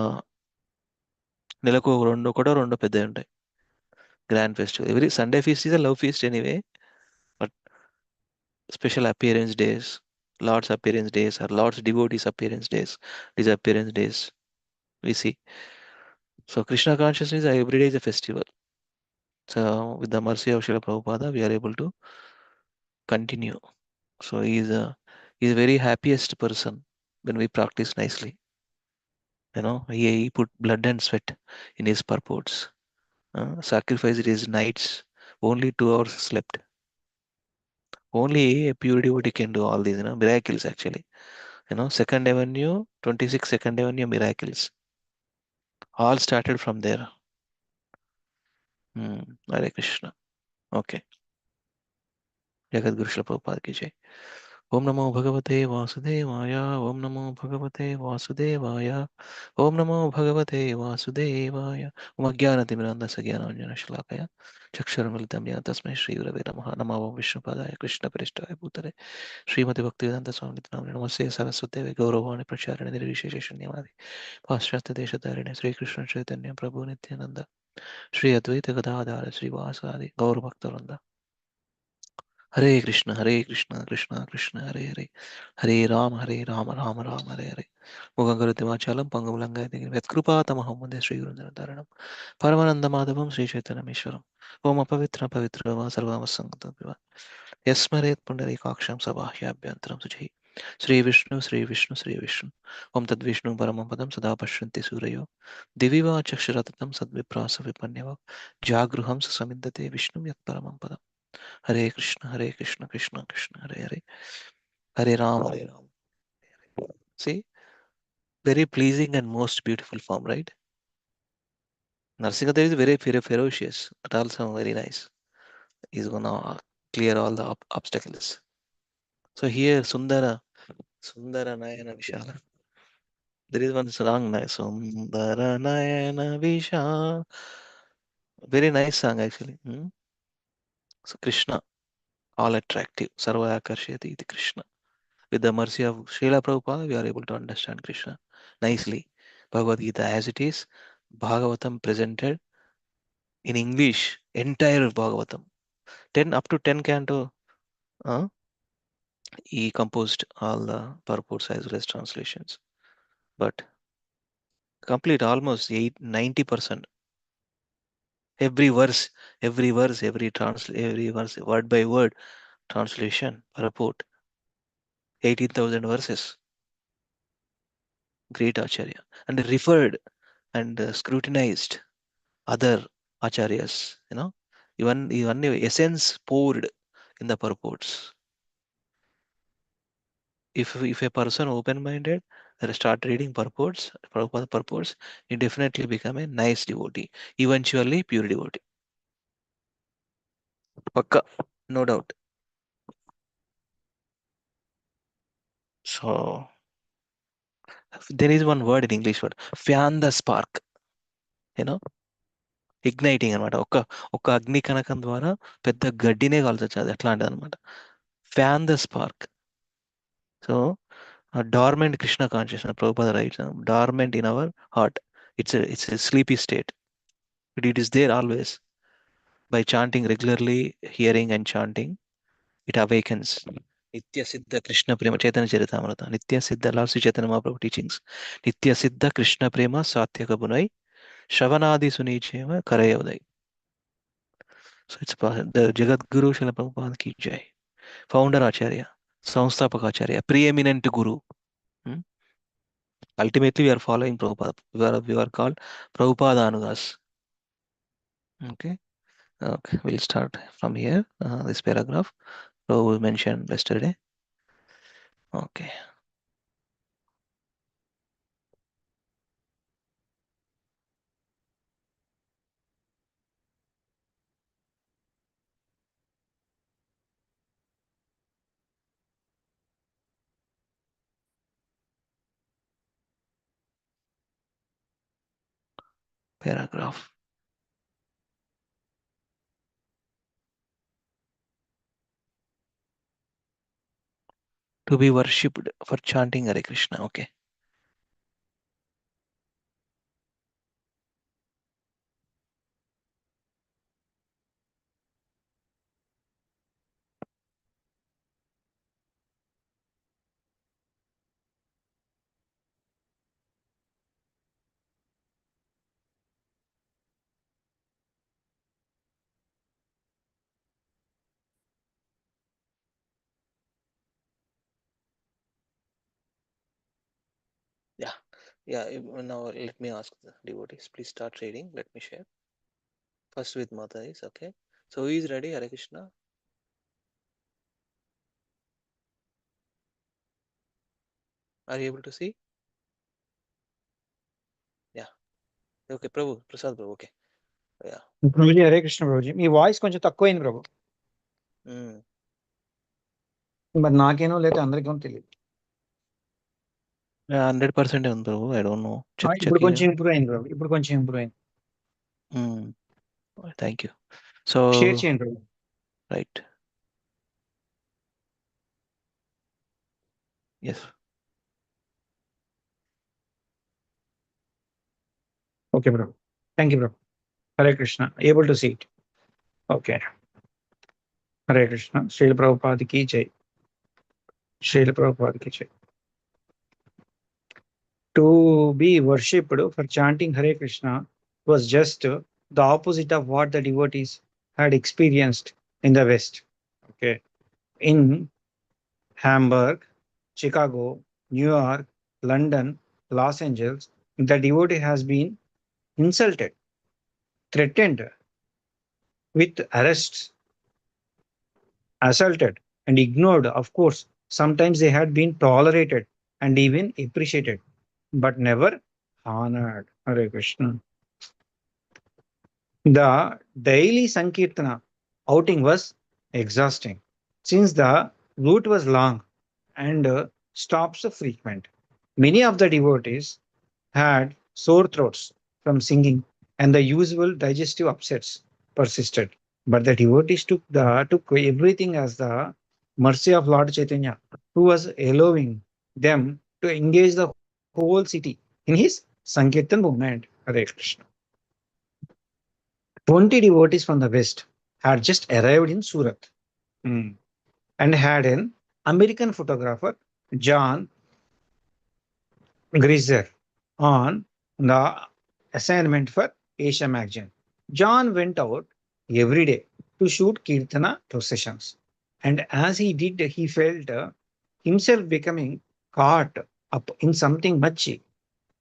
Speaker 2: నెలకు రెండో పెద్దవి ఉంటాయి grand festival. Every Sunday feast is a love feast anyway, but special appearance days, lord's appearance days are lord's devotees appearance days, disappearance days we see. So Krishna consciousness every day is a festival. So with the mercy of Srila Prabhupada, we are able to continue. So he is very happiest person when we practice nicely. He put blood and sweat in his purports. Sacrificed his nights. Only 2 hours slept. Only a pure devotee can do all these, miracles actually. Second Avenue, 26 Second Avenue miracles. All started from there. Hare Krishna. Okay. Jagat Guru Srila Prabhupada ki jai. Om Namo Bhagavate Vasudevaya. Om Namo Bhagavate Vasudevaya. Om Namo Bhagavate Vasudevaya. Om Ajnanatimiranda Sagyananjana Shalakaya. Chaksharamilitam Jnana Tasmai Shri Gurave Namaha. Namo Vishnupadaya Krishna Parishthaya Bhutale. Srimati Bhaktivedanta Swami Nityananda Namaste Saraswate Gauravani Pracharane Nirvishesheshan Yamadi. Paschatya Deshatarine Sri Krishna Chaitanya Prabhu Nityananda. Sri Advaita Gadadhara Sri Vasadi Gaur Bhaktaranda. Hare Krishna, Krishna Krishna, Hare Hare, Hare Rama, Rama Rama, Hare Hare. Mugangarati Vachalam, Pangamulanga, Vetkrupa Tamahamade, Sri Gurundaranam, Paramananda Madhavam, Sri Chaitanya Mishwaram, Om Apavitra Pavitra Sarvama Sankata, Yasmaret Pundari Kaksham Sabahya Byantaram Suji, Sri Vishnu, Sri Vishnu, Sri Vishnu. Om Tad Vishnu Paramapadam Sada Pashyanti Surayo. Diviva Chakshuratatam Sadviprasa Vipanyava. Jagruham Samindate Vishnu Yat Paramapadam. Hare Krishna, Hare Krishna, Krishna Krishna, Hare Hare. Hare Ram, Hare Ram. See, very pleasing and most beautiful form, right? Narsingadev is very ferocious, but also very nice. He's gonna clear all the obstacles. So here, Sundara Nayana Vishala. There is one song, Sundara Nayana Vishala. Very nice song actually. So Krishna, all attractive. Sarva Akarshayati iti Krishna. With the mercy of Srila Prabhupada, we are able to understand Krishna nicely. Bhagavad Gita as it is, Bhagavatam presented in English, entire Bhagavatam. 10 up to 10 canto, he composed all the purports as well as translations. But complete almost 90%. Every verse, every verse, every verse, word by word translation, purport. 18,000 verses. Great Acharya. And referred and scrutinized other acharyas, even the essence poured in the purports. If a person open-minded start reading purports, Prabhupada purports, he definitely become a nice devotee, eventually pure devotee. Pakka, no doubt. So there is one word in English word, fan the spark, igniting అనమాట. ఒక అగ్ని కనకం ద్వారా పెద్ద గడ్డినే కాల్చొచ్చు, అది ఎట్లాంటిది అనమాట. Fan the spark. So dormant Krishna consciousness, Prabhupada writes, dormant in our heart. It's a sleepy state, but it is there always. By chanting regularly, hearing and chanting, it awakens. Nitya Siddha Krishna Prema, Chaitanya Charitamrita, Nitya Siddha, Lord Sri Chaitanya Mahaprabhu teachings. Nitya Siddha Krishna Prema Satyaka Bunai, Shravanadi Sunichema Karayavadai. So it's the Jagat Guru Srila Prabhupada ki jai. Founder Acharya, Samsthapak Acharya, preeminent Guru. Ultimately, we are following Prabhupada. We are called Prabhupada Anugas. Okay. We'll start from here. This paragraph Prabhu mentioned yesterday. Okay. Paragraph. To be worshipped for chanting Hare Krishna. Okay. Yeah. Now let me ask the devotees. Please start reading. Let me share. First with Mata is okay. So who is ready? Hare Krishna. Are you able to see? Yeah. Okay, Prabhu, Prasad Prabhu. Okay. Yeah.
Speaker 1: Prabhuji Hare Krishna Prabhuji, me voice కొంచెం తక్కువైంది ప్రభు. మరి నాకేనో లేదా అందరికేమో తెలియదు.
Speaker 2: 100% ఉంది ప్రభు. I don't know.
Speaker 1: ఇప్పుడు కొంచెం improve అయింది ప్రభు. ఇప్పుడు కొంచెం ఇంప్రూవ్ అయింది.
Speaker 2: Thank you. So
Speaker 1: షేర్ చేయండి ప్రభు.
Speaker 2: Right. Yes.
Speaker 1: Okay, bro. Thank you, bro. Hare Krishna. Able to see it. Okay. Hare Krishna. Srila Prabhupada ki jai. Srila Prabhupada ki jai. To be worshipped for chanting Hare Krishna was just the opposite of what the devotees had experienced in the West. Okay. In Hamburg, Chicago, New York, London, Los Angeles, the devotee has been insulted, threatened with arrests, assaulted, and ignored. Of course, sometimes they had been tolerated and even appreciated, but never honored. Hare Krishna. The daily Sankirtana outing was exhausting since the route was long and stops frequent. Many of the devotees had sore throats from singing, and the usual digestive upsets persisted. But the devotees took everything as the mercy of Lord Chaitanya, who was allowing them to engage the whole city in his Sankirtan movement. Hare Krishna. 20 devotees from the west had just arrived in Surat, and had an American photographer, John Grisser, on the assignment for Asia magazine. John went out every day to shoot Kirtana processions. And as he did, he felt himself becoming caught up in something much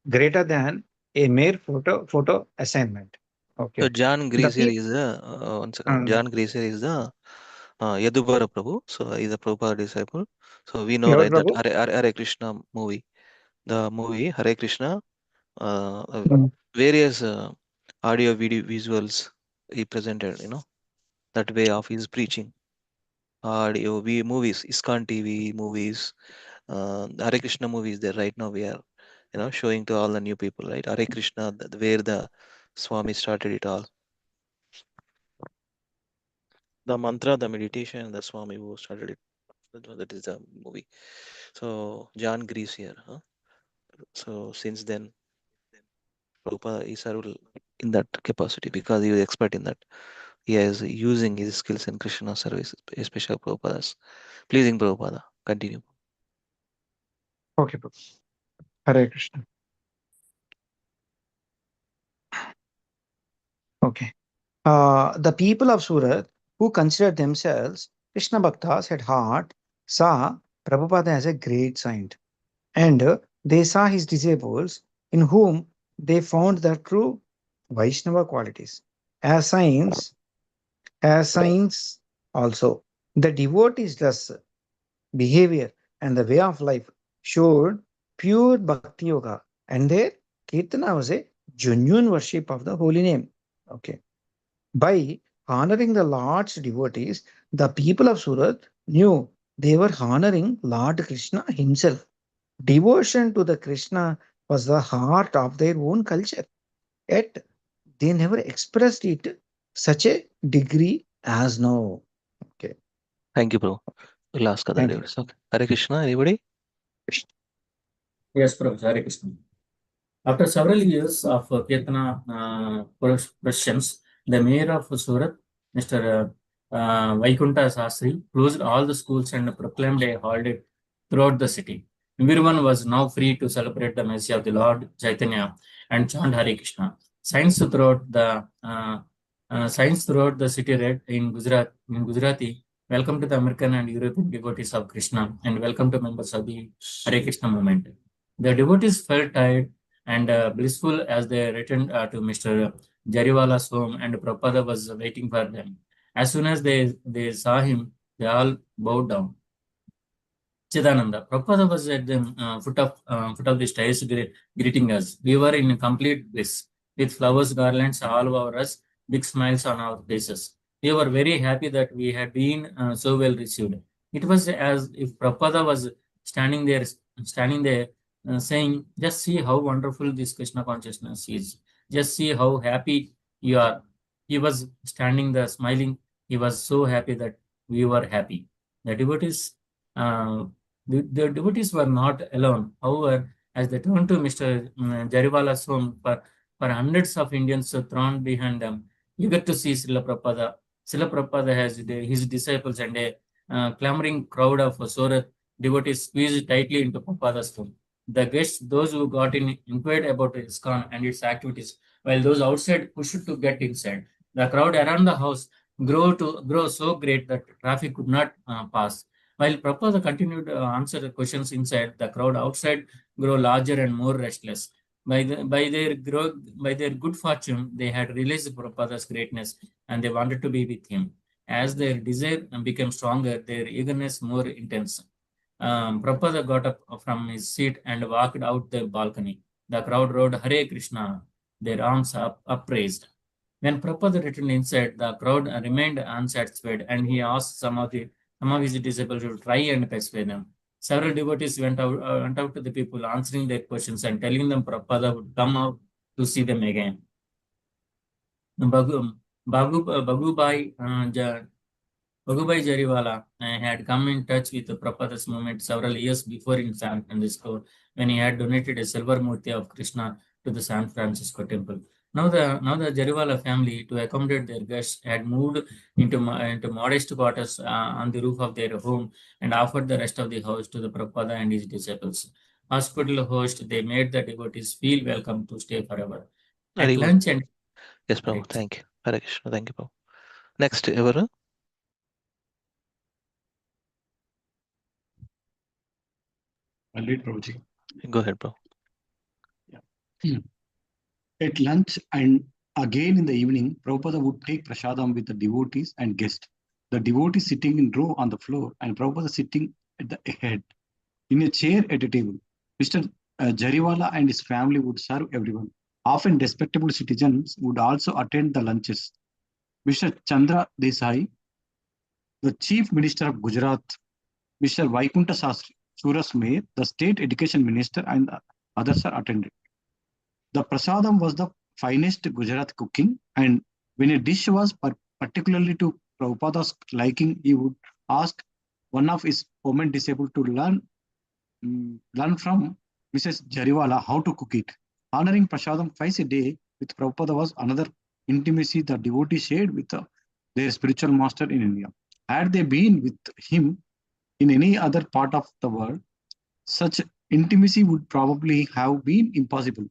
Speaker 1: greater than a mere photo assignment.
Speaker 2: So
Speaker 1: Okay.
Speaker 2: John
Speaker 1: The
Speaker 2: Gracier
Speaker 1: people,
Speaker 2: is the one second. John Gracier is the Yadubara Prabhu. So he's a Prabhupada disciple. So we know,
Speaker 1: Yavar
Speaker 2: right, that
Speaker 1: Prabhu?
Speaker 2: Hare Krishna movie. The movie Hare Krishna,
Speaker 1: Mm.
Speaker 2: various audio video visuals he presented, that way of his preaching. Audio movies, ISKCON TV movies, Hare Krishna movies there right now we are, showing to all the new people, right? Hare Krishna, where the Swami started it all. The mantra, the meditation, the Swami who started it. That is the movie. So John Grease here. Huh? So since then, Prabhupada is served in that capacity because he was expert in that. He is using his skills in Krishna service, especially Prabhupada's. Pleasing Prabhupada. Continue.
Speaker 1: Okay, Prabhu. Hare Krishna. Okay. The people of Surat who considered themselves Krishna Bhaktas at heart saw Prabhupada as a great saint, and they saw his disciples in whom they found the true Vaishnava qualities. As saints, as saints also, the devotees thus behavior and the way of life showed pure bhakti yoga, and their kirtana was a genuine worship of the holy name. Okay. By honoring the Lord's devotees, the people of Surat knew they were honoring Lord Krishna himself. Devotion to the Krishna was the heart of their own culture, yet they never expressed it such a degree as now. Okay,
Speaker 2: Thank you, bro. We'll ask other
Speaker 1: thank you.
Speaker 2: devotees. Okay. Hare Krishna, anybody?
Speaker 3: Yes, Prabhu. Hare Krishna. After several years of Kirtana questions, the mayor of Surat, Mr. Vaikunta Sastri, closed all the schools and proclaimed a holiday throughout the city. Everyone was now free to celebrate the mercy of the Lord Chaitanya and chant Hare Krishna. Signs throughout the city read in Gujarati, "Welcome to the American and European devotees of Krishna, and welcome to members of the Hare Krishna movement." The devotees felt tired and blissful as they returned to Mr. Jariwala's home, and Prabhupada was waiting for them. As soon as they saw him, they all bowed down. Chidananda. Prabhupada was at the foot of the stairs greeting us. We were in complete bliss, with flowers, garlands all over us, big smiles on our faces. We were very happy that we had been so well received. It was as if Prabhupada was standing there, saying, "Just see how wonderful this Krishna consciousness is. Just see how happy you are." He was standing there, smiling. He was so happy that we were happy. The devotees. The devotees were not alone. However, as they turned to Mr. Jariwala's home, for hundreds of Indians thronged behind them, eager to see Srila Prabhupada. Srila Prabhupada has his disciples and a clamoring crowd of Surat devotees squeezed tightly into Prabhupada's home. The guests, those who got in, inquired about ISKCON and its activities, while those outside pushed to get inside. The crowd around the house grew so great that traffic could not pass. While Prabhupada continued to answer the questions inside, the crowd outside grew larger and more restless. By their good fortune, they had realized Prabhupada's greatness and they wanted to be with him. As their desire became stronger, their eagerness more intense. Prabhupada got up from his seat and walked out the balcony. The crowd roared Hare Krishna, their arms upraised. When Prabhupada returned inside, the crowd remained unsatisfied and he asked some of his disciples to try and persuade them. Several devotees went out to the people, answering their questions and telling them Prabhupada would come out to see them again. Bhagubai Jariwala had come in touch with Prabhupada's movement several years before in San Francisco when he had donated a silver murti of Krishna to the San Francisco temple. Now the Jariwala family, to accommodate their guests, had moved into modest quarters on the roof of their home and offered the rest of the house to the Prabhupada and his disciples. Hospital host, they made the devotees feel welcome to stay forever. At
Speaker 2: Very good.
Speaker 3: lunch and
Speaker 2: Yes, Prabhu.
Speaker 3: right.
Speaker 2: Thank you. Hare Krishna. Thank you, Prabhu. Next, ever.
Speaker 4: I'll read, Prabhuji.
Speaker 2: Go ahead, bro.
Speaker 4: Yeah. At lunch and again in the evening, Prabhupada would take prasadam with the devotees and guests. The devotees sitting in row on the floor and Prabhupada sitting at the head in a chair at a table. Mr. Jariwala and his family would serve everyone. Often respectable citizens would also attend the lunches. Mr. Chandra Desai, the Chief Minister of Gujarat, Mr. Vaikunta Sastri, Suras Mayor, the State Education Minister, and others are attended. The prasadam was the finest Gujarat cooking, and when a dish was particularly to Prabhupada's liking, he would ask one of his women disabled to learn from Mrs. Jariwala how to cook it. Honoring prasadam twice a day with Prabhupada was another intimacy the devotees shared with their spiritual master in India. Had they been with him in any other part of the world, such intimacy would probably have been impossible.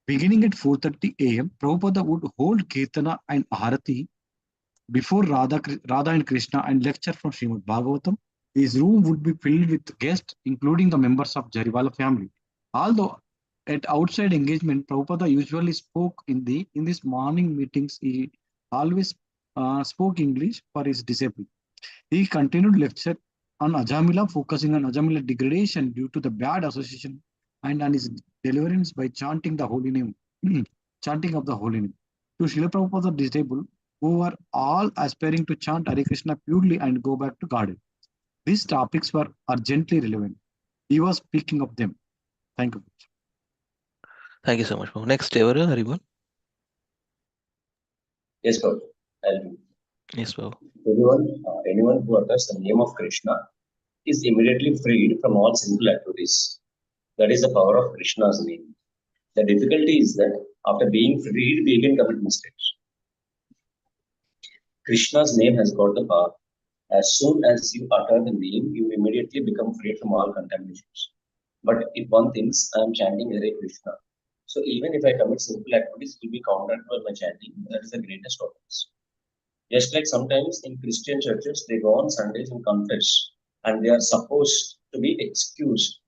Speaker 4: Beginning at 4:30 a.m., Prabhupada would hold Kirtana and Harati before Radha and Krishna and lecture from Srimad Bhagavatam. His room would be filled with guests, including the members of Jariwala family. Although at outside engagement, Prabhupada usually spoke in these morning meetings. He always spoke English for his disciples. He continued lecture on Ajamila, focusing on Ajamila degradation due to the bad association and on his deliverance by chanting the holy name, chanting of the holy name. To Srila Prabhupada disabled, who were all aspiring to chant Hare Krishna purely and go back to God. These topics were urgently relevant. He was speaking of them. Thank you.
Speaker 2: Thank you so much, Prabhu. Next, ever, Haribol.
Speaker 5: Yes, Prabhu. I'll do.
Speaker 2: Yes, Prabhu.
Speaker 5: Anyone who utters the name of Krishna is immediately freed from all sinful activities. That is the power of Krishna's name. The difficulty is that after being freed, we again commit mistakes. Krishna's name has got the power. As soon as you utter the name, you immediately become freed from all contaminations. But if one thinks I am chanting Hare Krishna, so even if I commit sinful activities, it will be counted for my chanting. That is the greatest offense. Just like sometimes in Christian churches, they go on Sundays and confess, and they are supposed to be excused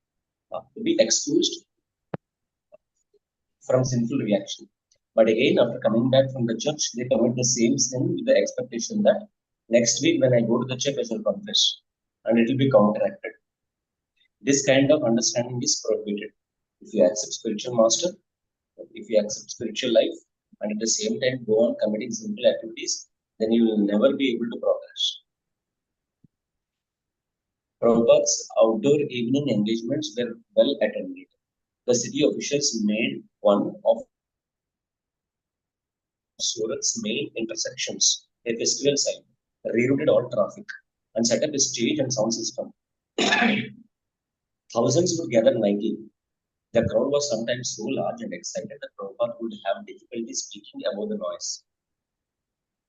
Speaker 5: from sinful reaction. But again, after coming back from the church, they commit the same sin with the expectation that next week when I go to the church, I shall confess, and it will be counteracted. This kind of understanding is prohibited. If you accept spiritual master, if you accept spiritual life, and at the same time go on committing sinful activities, then you will never be able to progress. Prabhupada's outdoor evening engagements were well attended. The city officials made one of Surat's main intersections a festival site, rerouted all traffic, and set up a stage and sound system. Thousands would gather nightly. The crowd was sometimes so large and excited that Prabhupada would have difficulty speaking above the noise.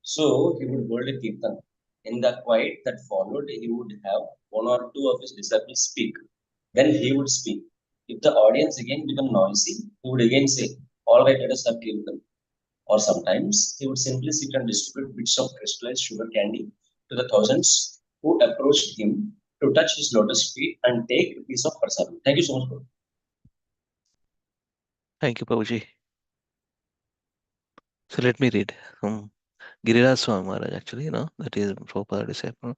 Speaker 5: So he would hold a kirtan. In the quiet that followed, he would have one or two of his disciples speak. Then he would speak. If the audience again became noisy, he would again say, "All right, let us have kirtan." Or sometimes he would simply sit and distribute bits of crystallized sugar candy to the thousands who approached him to touch his lotus feet and take a piece of prasadam. Thank you so much, Prabhu.
Speaker 2: Thank you, Prabhuji. So let me read. Giriraj Swami Maharaj, actually, that is Prabhupada disciple.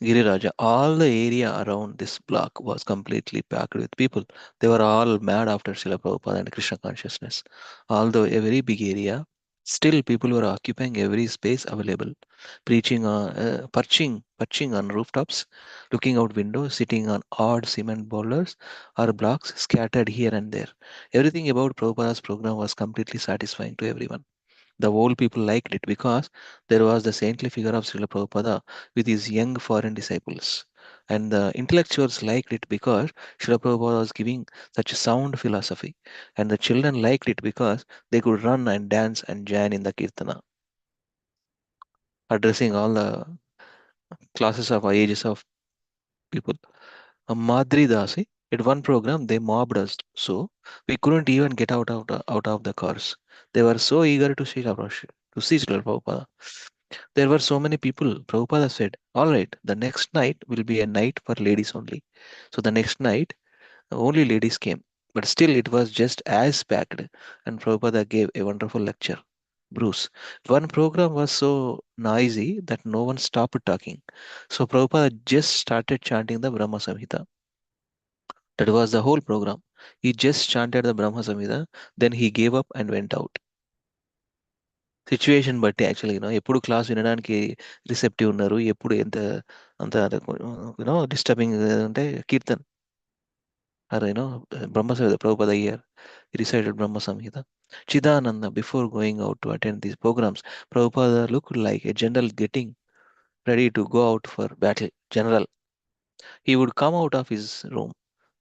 Speaker 2: Giriraja, all the area around this block was completely packed with people. They were all mad after Srila Prabhupada and Krishna consciousness. Although a very big area, still people were occupying every space available, preaching perching on rooftops, looking out windows, sitting on odd cement boulders or blocks scattered here and there. Everything about Prabhupada's program was completely satisfying to everyone. The whole people liked it because there was the saintly figure of Srila Prabhupada with his young foreign disciples. And the intellectuals liked it because Srila Prabhupada was giving such a sound philosophy. And the children liked it because they could run and dance and join in the Kirtana, addressing all the classes of ages of people. Madri Dasi, at one program, they mobbed us, so we couldn't even get out of the cars. They were so eager to see Srila Prabhupada. There were so many people. Prabhupada said, all right, the next night will be a night for ladies only. So the next night, only ladies came. But still, it was just as packed. And Prabhupada gave a wonderful lecture. Bruce, one program was so noisy that no one stopped talking. So Prabhupada just started chanting the Brahma Samhita. That was the whole program. He just chanted the Brahma Samhita, then he gave up and went out. Situation బట్టి actually ఎప్పుడు class వినడానికి receptive ఉన్నారు, ఎప్పుడు ఎంత అంత disturbing అంటే కీర్తన్ అరే బ్రహ్మ సంహిత Prabhupada అయ్యారు recited Brahma Samhita. Chidananda, before going out to attend these programs, Prabhupada looked like a general getting ready to go out for battle. General. He would come out of his room,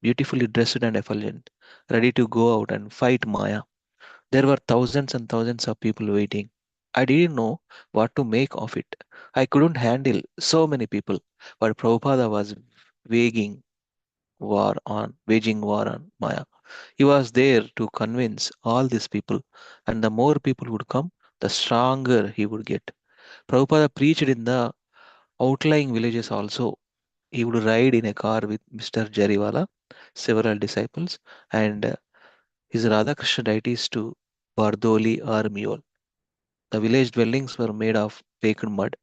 Speaker 2: beautifully dressed and effulgent, ready to go out and fight Maya. There were thousands and thousands of people waiting. I didn't know what to make of it. I couldn't handle so many people, but Prabhupada was waging waging war on Maya. He was there to convince all these people, and the more people would come, the stronger he would get. Prabhupada preached in the outlying villages also. He would ride in a car with Mr. Jariwala, several disciples, and his Radhakrishna deities to Bardoli or Mule. The village dwellings were made of baked mud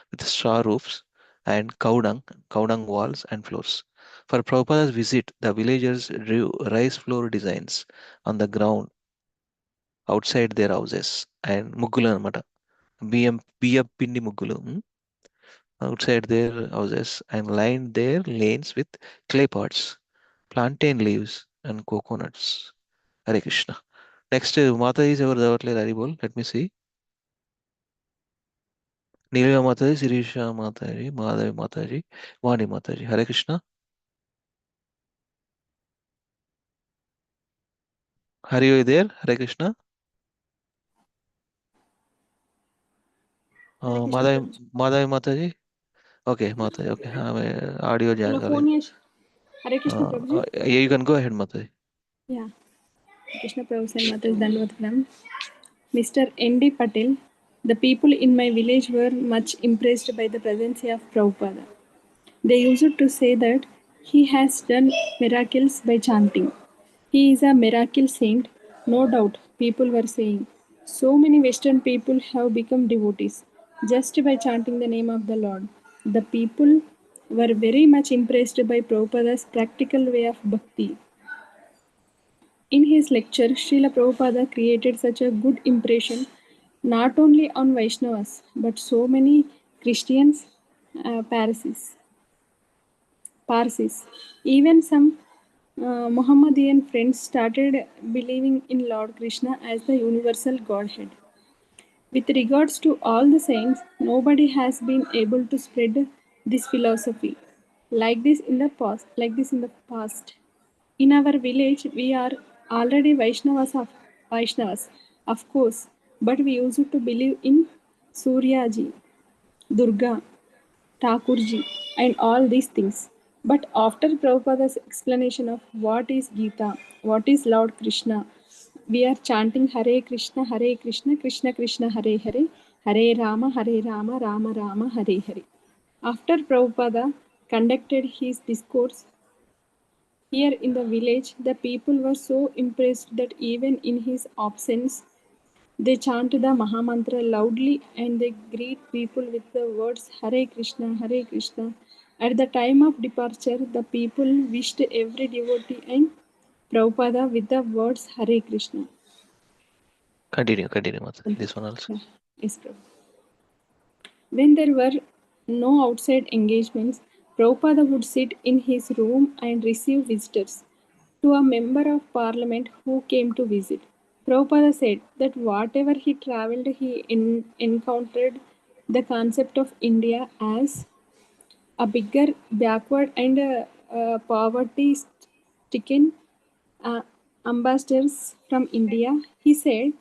Speaker 2: with straw roofs and cow dung walls and floors. For Prabhupada's visit, the villagers drew rice floor designs on the ground outside their houses and muggulu anamata. బియ్యం పిండి ముగ్గులు outside their houses and lined their lanes with clay pots, plantain leaves, and coconuts. Hare Krishna. Next, Mataji is over the Haribol. Let me see. Nilaya Mataji, Sirisha Mataji, Madhavi Mataji, Vani Mataji. Hare Krishna. Hari, are you there? Hare Krishna. Madhavi Mataji. Okay, Mataji. Okay, audio join.
Speaker 6: Hare Krishna Prabhuji.
Speaker 2: Yeah, you can go ahead, Mataji.
Speaker 6: Yeah. Krishna Prabhu and Mataji Dandavataram. Mr. N.D. Patel, the people in my village were much impressed by the presence of Prabhupada. They used to say that he has done miracles by chanting. He is a miracle saint, no doubt, people were saying. So many Western people have become devotees just by chanting the name of the Lord. The people were very much impressed by Prabhupada's practical way of bhakti. In his lecture, Srila Prabhupada created such a good impression not only on Vaishnavas but so many Christians, Parsis. Even some Mohammedan friends started believing in Lord Krishna as the universal Godhead. With regards to all the saints, nobody has been able to spread this philosophy like this in the past. In our village, we are already Vaishnavas, of course, but we used to believe in Suryaji, Durga, Thakurji, and all these things. But after Prabhupada's explanation of what is Gita, what is Lord Krishna, we are chanting Hare Krishna, Krishna Krishna, Hare Hare, Hare Rama, Rama Rama, Hare Hare. After Prabhupada conducted his discourse here in the village, the people were so impressed that even in his absence, they chant the Mahamantra loudly and they greet people with the words Hare Krishna, Hare Krishna. At the time of departure, the people wished every devotee and Prabhupada with the words Hare Krishna.
Speaker 2: Continue, Mataji. This one also.
Speaker 6: Yes, Prabhu. When there were no outside engagements, Prabhupada would sit in his room and receive visitors. To a member of parliament who came to visit, Prabhupada said that whatever he travelled, he encountered the concept of India as a bigger, backward, and poverty stricken uh, ambassadors from India, he said,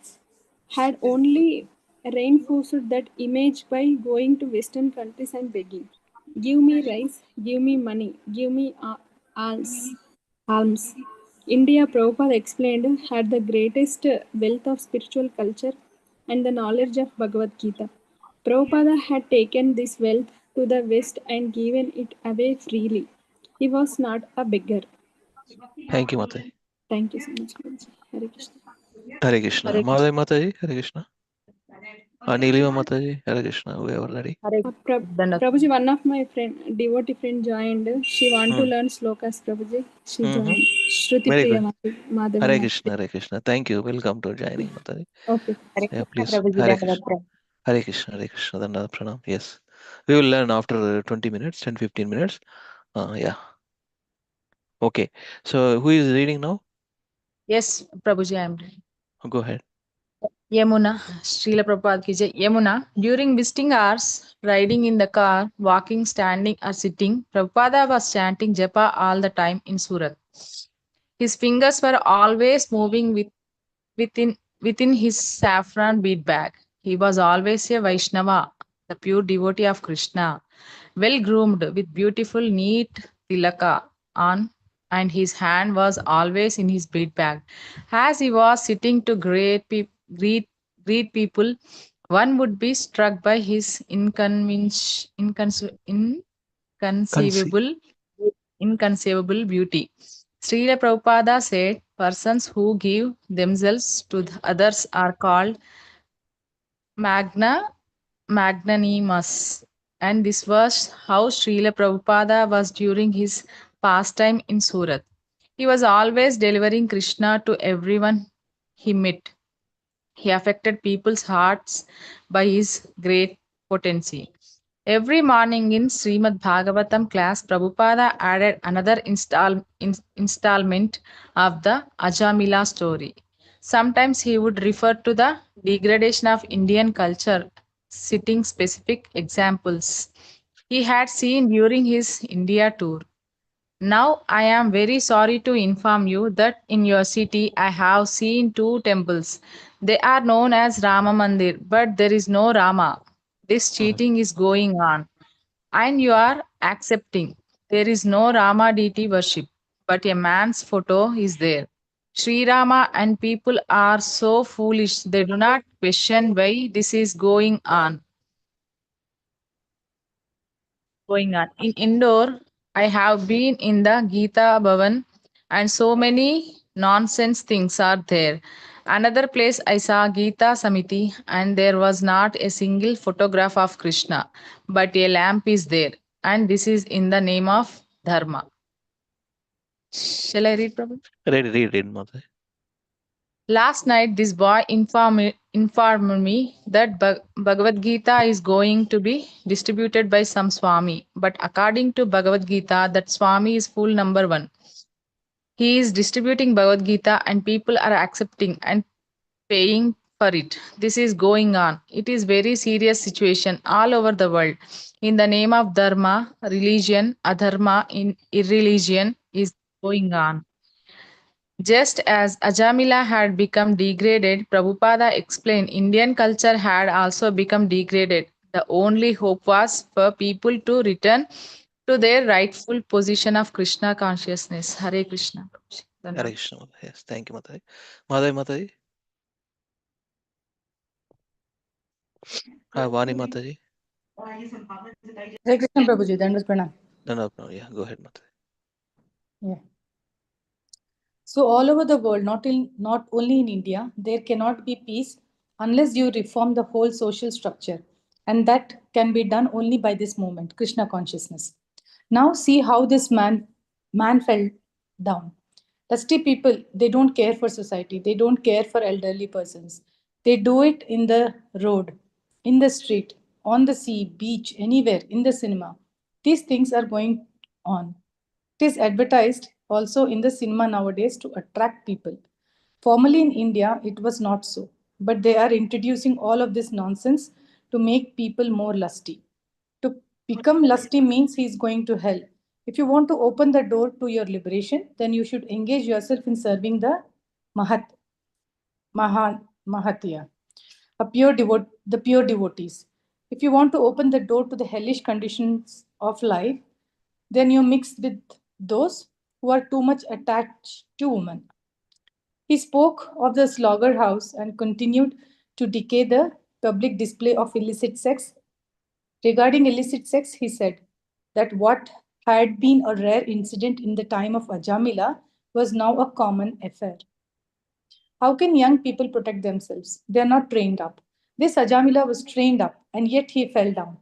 Speaker 6: had only reinforced that image by going to Western countries and begging. Give me rice, give me money, give me alms. alms. India, Prabhupada explained, had the greatest wealth of spiritual culture and the knowledge of Bhagavad Gita. Prabhupada had taken this wealth to the West and given it away freely. He was not a beggar.
Speaker 2: Thank you, Mataji.
Speaker 6: Thank you so much, Guruji. Hare Krishna.
Speaker 2: Hare Krishna. Madhavi Mataji, Hare Krishna. Nilima Mataji, Hare Krishna. Whoever ready.
Speaker 6: Prabhuji, one of my devotee friend joined. She want to learn Slokas, Prabhuji. She joined. Shruti
Speaker 2: Very
Speaker 6: Priya
Speaker 2: good.
Speaker 6: Madhavi.
Speaker 2: Hare Krishna, Hare Krishna. Thank you. Welcome to joining, Mataji.
Speaker 6: Okay.
Speaker 2: Yeah, please. Hare Krishna. Hare Krishna, Hare Krishna. Dandava Pranam. Yes. We will learn after 20 minutes, 10-15 minutes. Yeah. Okay. So who is reading now?
Speaker 7: Yes, Prabhuji, I am ready.
Speaker 2: Go ahead.
Speaker 7: Yamuna, Srila Prabhupada ki jai. Yamuna, during visiting hours, riding in the car, walking, standing, or sitting, Prabhupada was chanting japa all the time in Surat. His fingers were always moving within his saffron bead bag. He was always a Vaishnava, the pure devotee of Krishna, well groomed with beautiful, neat tilaka on, and his hand was always in his bead bag. As he was sitting to greet people, one would be struck by his inconceivable, inconceivable beauty. Srila Prabhupada said, persons who give themselves to others are called magnanimous. And this was how Srila Prabhupada was during his pastime in Surat. He was always delivering Krishna to everyone he met. He affected people's hearts by his great potency. Every morning in Srimad Bhagavatam class, Prabhupada added another installment of the Ajamila story. Sometimes he would refer to the degradation of Indian culture, citing specific examples he had seen during his India tour. Now I am very sorry to inform you that in your city I have seen two temples. They are known as Rama Mandir, but there is no Rama. This cheating is going on, and you are accepting. There is no Rama deity worship, but a man's photo is there. Sri Rama and people are so foolish, they do not question why this is going on. In Indore, I have been in the Gita Bhavan and so many nonsense things are there. Another place I saw Gita Samiti and there was not a single photograph of Krishna, but a lamp is there. And this is in the name of Dharma. Shall I read, Prabhu?
Speaker 2: Read, Mataji.
Speaker 7: Last night, this boy informed me that Bhagavad Gita is going to be distributed by some Swami. But according to Bhagavad Gita, that Swami is fool number one. He is distributing Bhagavad Gita and people are accepting and paying for it. This is going on. It is very serious situation all over the world. In the name of Dharma, religion, adharma, in irreligion is going on. Just as Ajamila had become degraded, Prabhupada explained Indian culture had also become degraded. The only hope was for people to return to their rightful position of Krishna consciousness. Hare Krishna.
Speaker 2: Hare Krishna. Yes, thank you, Mataji. Mataji. Vani Mataji.
Speaker 8: Hare Krishna Prabhuji, Dandas Pranam.
Speaker 2: No. Yeah, go ahead, Mata.
Speaker 8: Yeah. So all over the world, not only in India, there cannot be peace unless you reform the whole social structure. And that can be done only by this movement, Krishna consciousness. Now see how this man fell down. Dusty people, they don't care for society. They don't care for elderly persons. They do it in the road, in the street, on the sea, beach, anywhere, in the cinema. These things are going on. It is advertised also in the cinema nowadays to attract people. Formerly in India, it was not so. But they are introducing all of this nonsense to make people more lusty. To become lusty means he is going to hell. If you want to open the door to your liberation, then you should engage yourself in serving the Mahatya, the pure devotees. If you want to open the door to the hellish conditions of life, then you mix with those who are too much attached to women. He spoke of the slaughterhouse and continued to decay the public display of illicit sex. Regarding illicit sex, he said that what had been a rare incident in the time of Ajamila was now a common affair. How can young people protect themselves? They are not trained up. This Ajamila was trained up, and yet he fell down.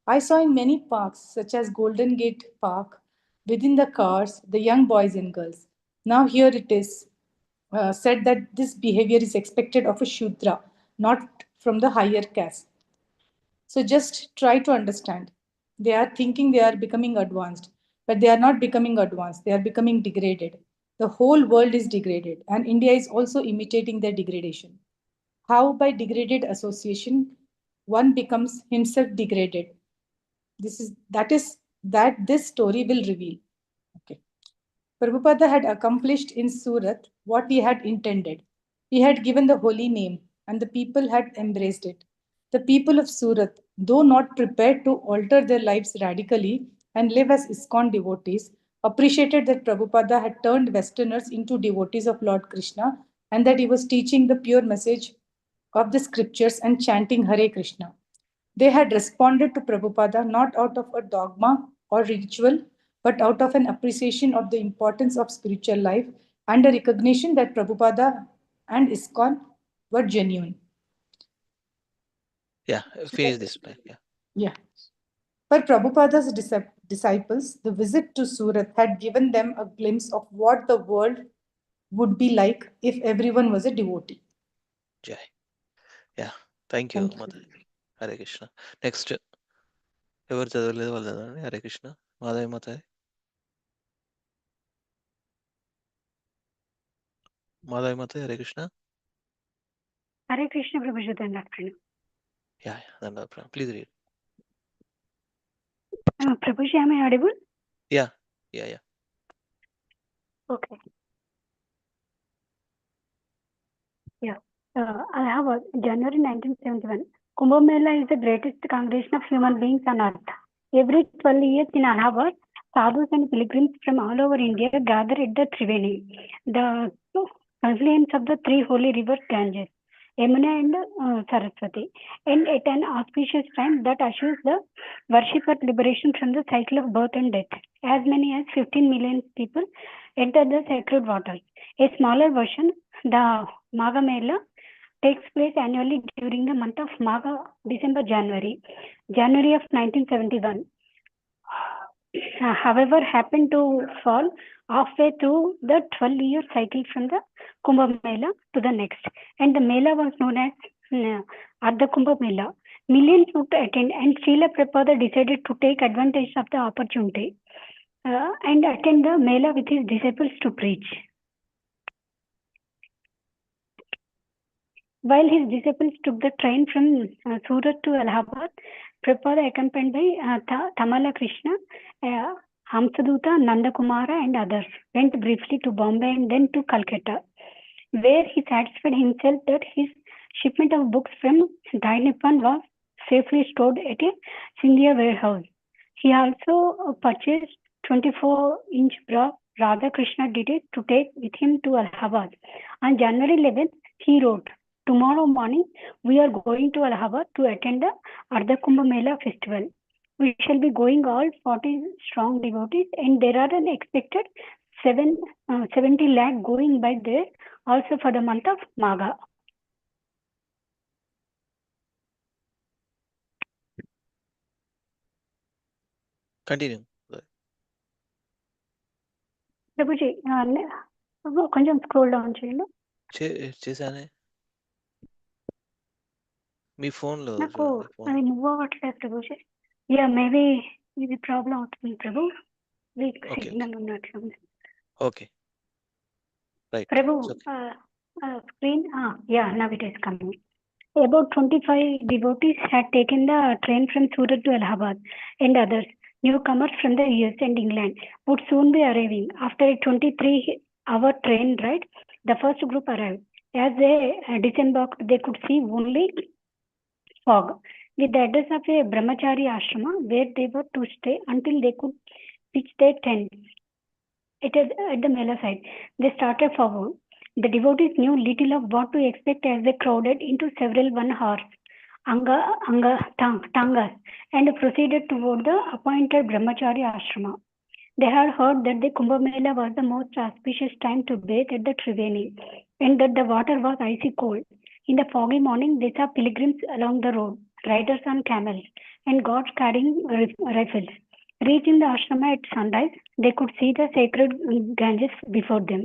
Speaker 8: I saw in many parks, such as Golden Gate Park, within the cars, the young boys and girls. Now here it is said that this behavior is expected of a Shudra, not from the higher caste. So just try to understand. They are thinking they are becoming advanced, but they are not becoming advanced. They are becoming degraded. The whole world is degraded, and India is also imitating their degradation. How, by degraded association, one becomes himself degraded? That this story will reveal. Okay. Prabhupada had accomplished in Surat what he had intended. He had given the holy name, and the people had embraced it. The people of Surat, though not prepared to alter their lives radically and live as ISKCON devotees, appreciated that Prabhupada had turned Westerners into devotees of Lord Krishna and that he was teaching the pure message of the scriptures and chanting Hare Krishna. They had responded to Prabhupada not out of a dogma or ritual, but out of an appreciation of the importance of spiritual life and a recognition that Prabhupada and ISKCON were genuine.
Speaker 2: Yeah, finish this plan. Yeah.
Speaker 8: Yeah. For Prabhupada's disciples, the visit to Surat had given them a glimpse of what the world would be like if everyone was a devotee.
Speaker 2: Jai. Yeah. Thank you, Mata. Hare Krishna. Next. ఎవరు చదవలేదు వాళ్ళు చదవండి. Hare Krishna. Madhavi మాతాయి. Madhavi మాతాయి. Hare Krishna.
Speaker 9: Hare Krishna, Prabhuji, and afternoon.
Speaker 2: Yeah, Dandapra. Please read.
Speaker 9: Prabhuji, am I audible?
Speaker 2: Yeah.
Speaker 9: Okay. Yeah. Allahabad, January 1971. Kumbh Mela is the greatest congregation of human beings on earth. Every 12 years in Allahabad, sadhus and pilgrims from all over India gather at the Triveni, the confluence of the three holy rivers Ganges, Yamuna and Saraswati, and at an auspicious time that assures the worshipper liberation from the cycle of birth and death. As many as 15 million people enter the sacred waters. A smaller version, the Magha Mela, takes place annually during the month of Magha, January of 1971. However, happened to fall halfway through the 12-year cycle from the Kumbh Mela to the next, and the Mela was known as Ardha Kumbh Mela. Millions would attend, and Srila Prabhupada decided to take advantage of the opportunity and attend the Mela with his disciples to preach. While his disciples took the train from Surat to Allahabad, Prabhupada, accompanied by Tamala Krishna, Hamsaduta, Nandakumara, and others, went briefly to Bombay and then to Calcutta, where he satisfied himself that his shipment of books from Dainipan was safely stored at a Scindia warehouse. He also purchased 24-inch Radha Krishna DD to take with him to Allahabad. On January 11th, he wrote, "Tomorrow morning, we are going to Allahabad to attend the Ardha Kumbh Mela festival. We shall be going all 40 strong devotees, and there are an expected 70 lakh going by there also for the month of Magha.
Speaker 2: Continue.
Speaker 9: Prabhuji కొంచెం scroll down చేయండి.
Speaker 2: చేశానే మీ phone లో
Speaker 9: నాకు అది move అవ్వట్లేదు Prabhuji. Yeah maybe ఇది problem అవుతుంది Prabhu. Weak signal ఉన్నట్లుంది.
Speaker 2: Okay right
Speaker 9: Prabhu screen now it is coming. About 25 devotees had taken the train from Surat to Allahabad, and others, newcomers from the US and England, would soon be arriving. After a 23-hour train ride, the first group arrived. As they disembarked, they could see only fog, with the address of a brahmachari ashrama where they were to stay until they could pitch their tents. At the Mela side, they started forward. The devotees knew little of what to expect as they crowded into several one-horse tangas and proceeded toward the appointed brahmachari ashrama. They had heard that the Kumbh Mela was the most auspicious time to bathe at the Triveni, and that the water was icy cold. In the foggy morning, they saw pilgrims along the road, riders on camels, and guards carrying rifles. Reaching the ashrama at sunrise, they could see the sacred Ganges before them.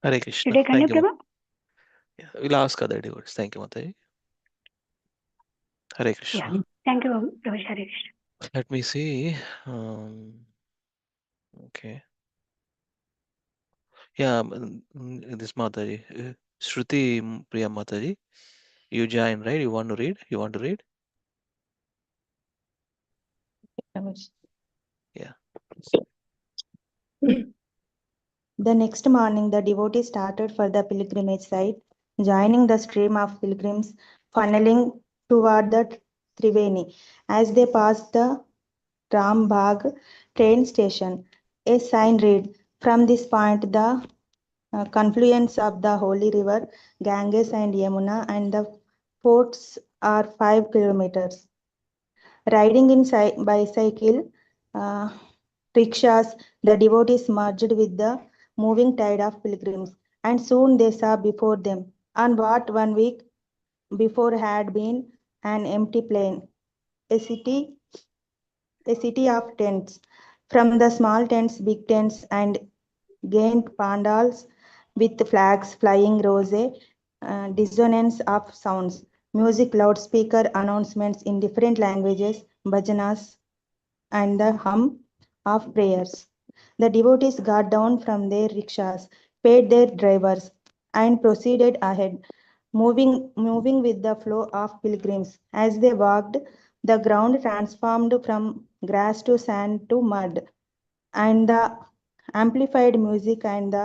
Speaker 2: Hare Krishna.
Speaker 9: Should I continue, Prabhu?
Speaker 2: Yeah, we'll ask other devotees. Thank you, Mataji. Hare Krishna.
Speaker 9: Yeah. Thank you, Prabhu. Hare Krishna.
Speaker 2: Let me see. Okay. Yeah, this Mataji. Shruti Priya Mataji. You join, right? You want to read? Yeah.
Speaker 10: The next morning, the devotees started for the pilgrimage site, joining the stream of pilgrims funneling toward the Triveni. As they passed the Rambagh train station, a sign read, "From this point, the confluence of the holy river Ganges and Yamuna and the forts are 5 kilometers." Riding in bicycle, rickshaws, the devotees merged with the moving tide of pilgrims, and soon they saw before them, on what 1 week before had been an empty plain, a city of tents. From the small tents, big tents, and giant pandals with flags flying rose a dissonance of sounds, music, loudspeaker announcements in different languages, bhajanas, and the hum of prayers. The devotees got down from their rickshaws, paid their drivers, and proceeded ahead, moving with the flow of pilgrims. As they walked, the ground transformed from grass to sand to mud, and the amplified music and the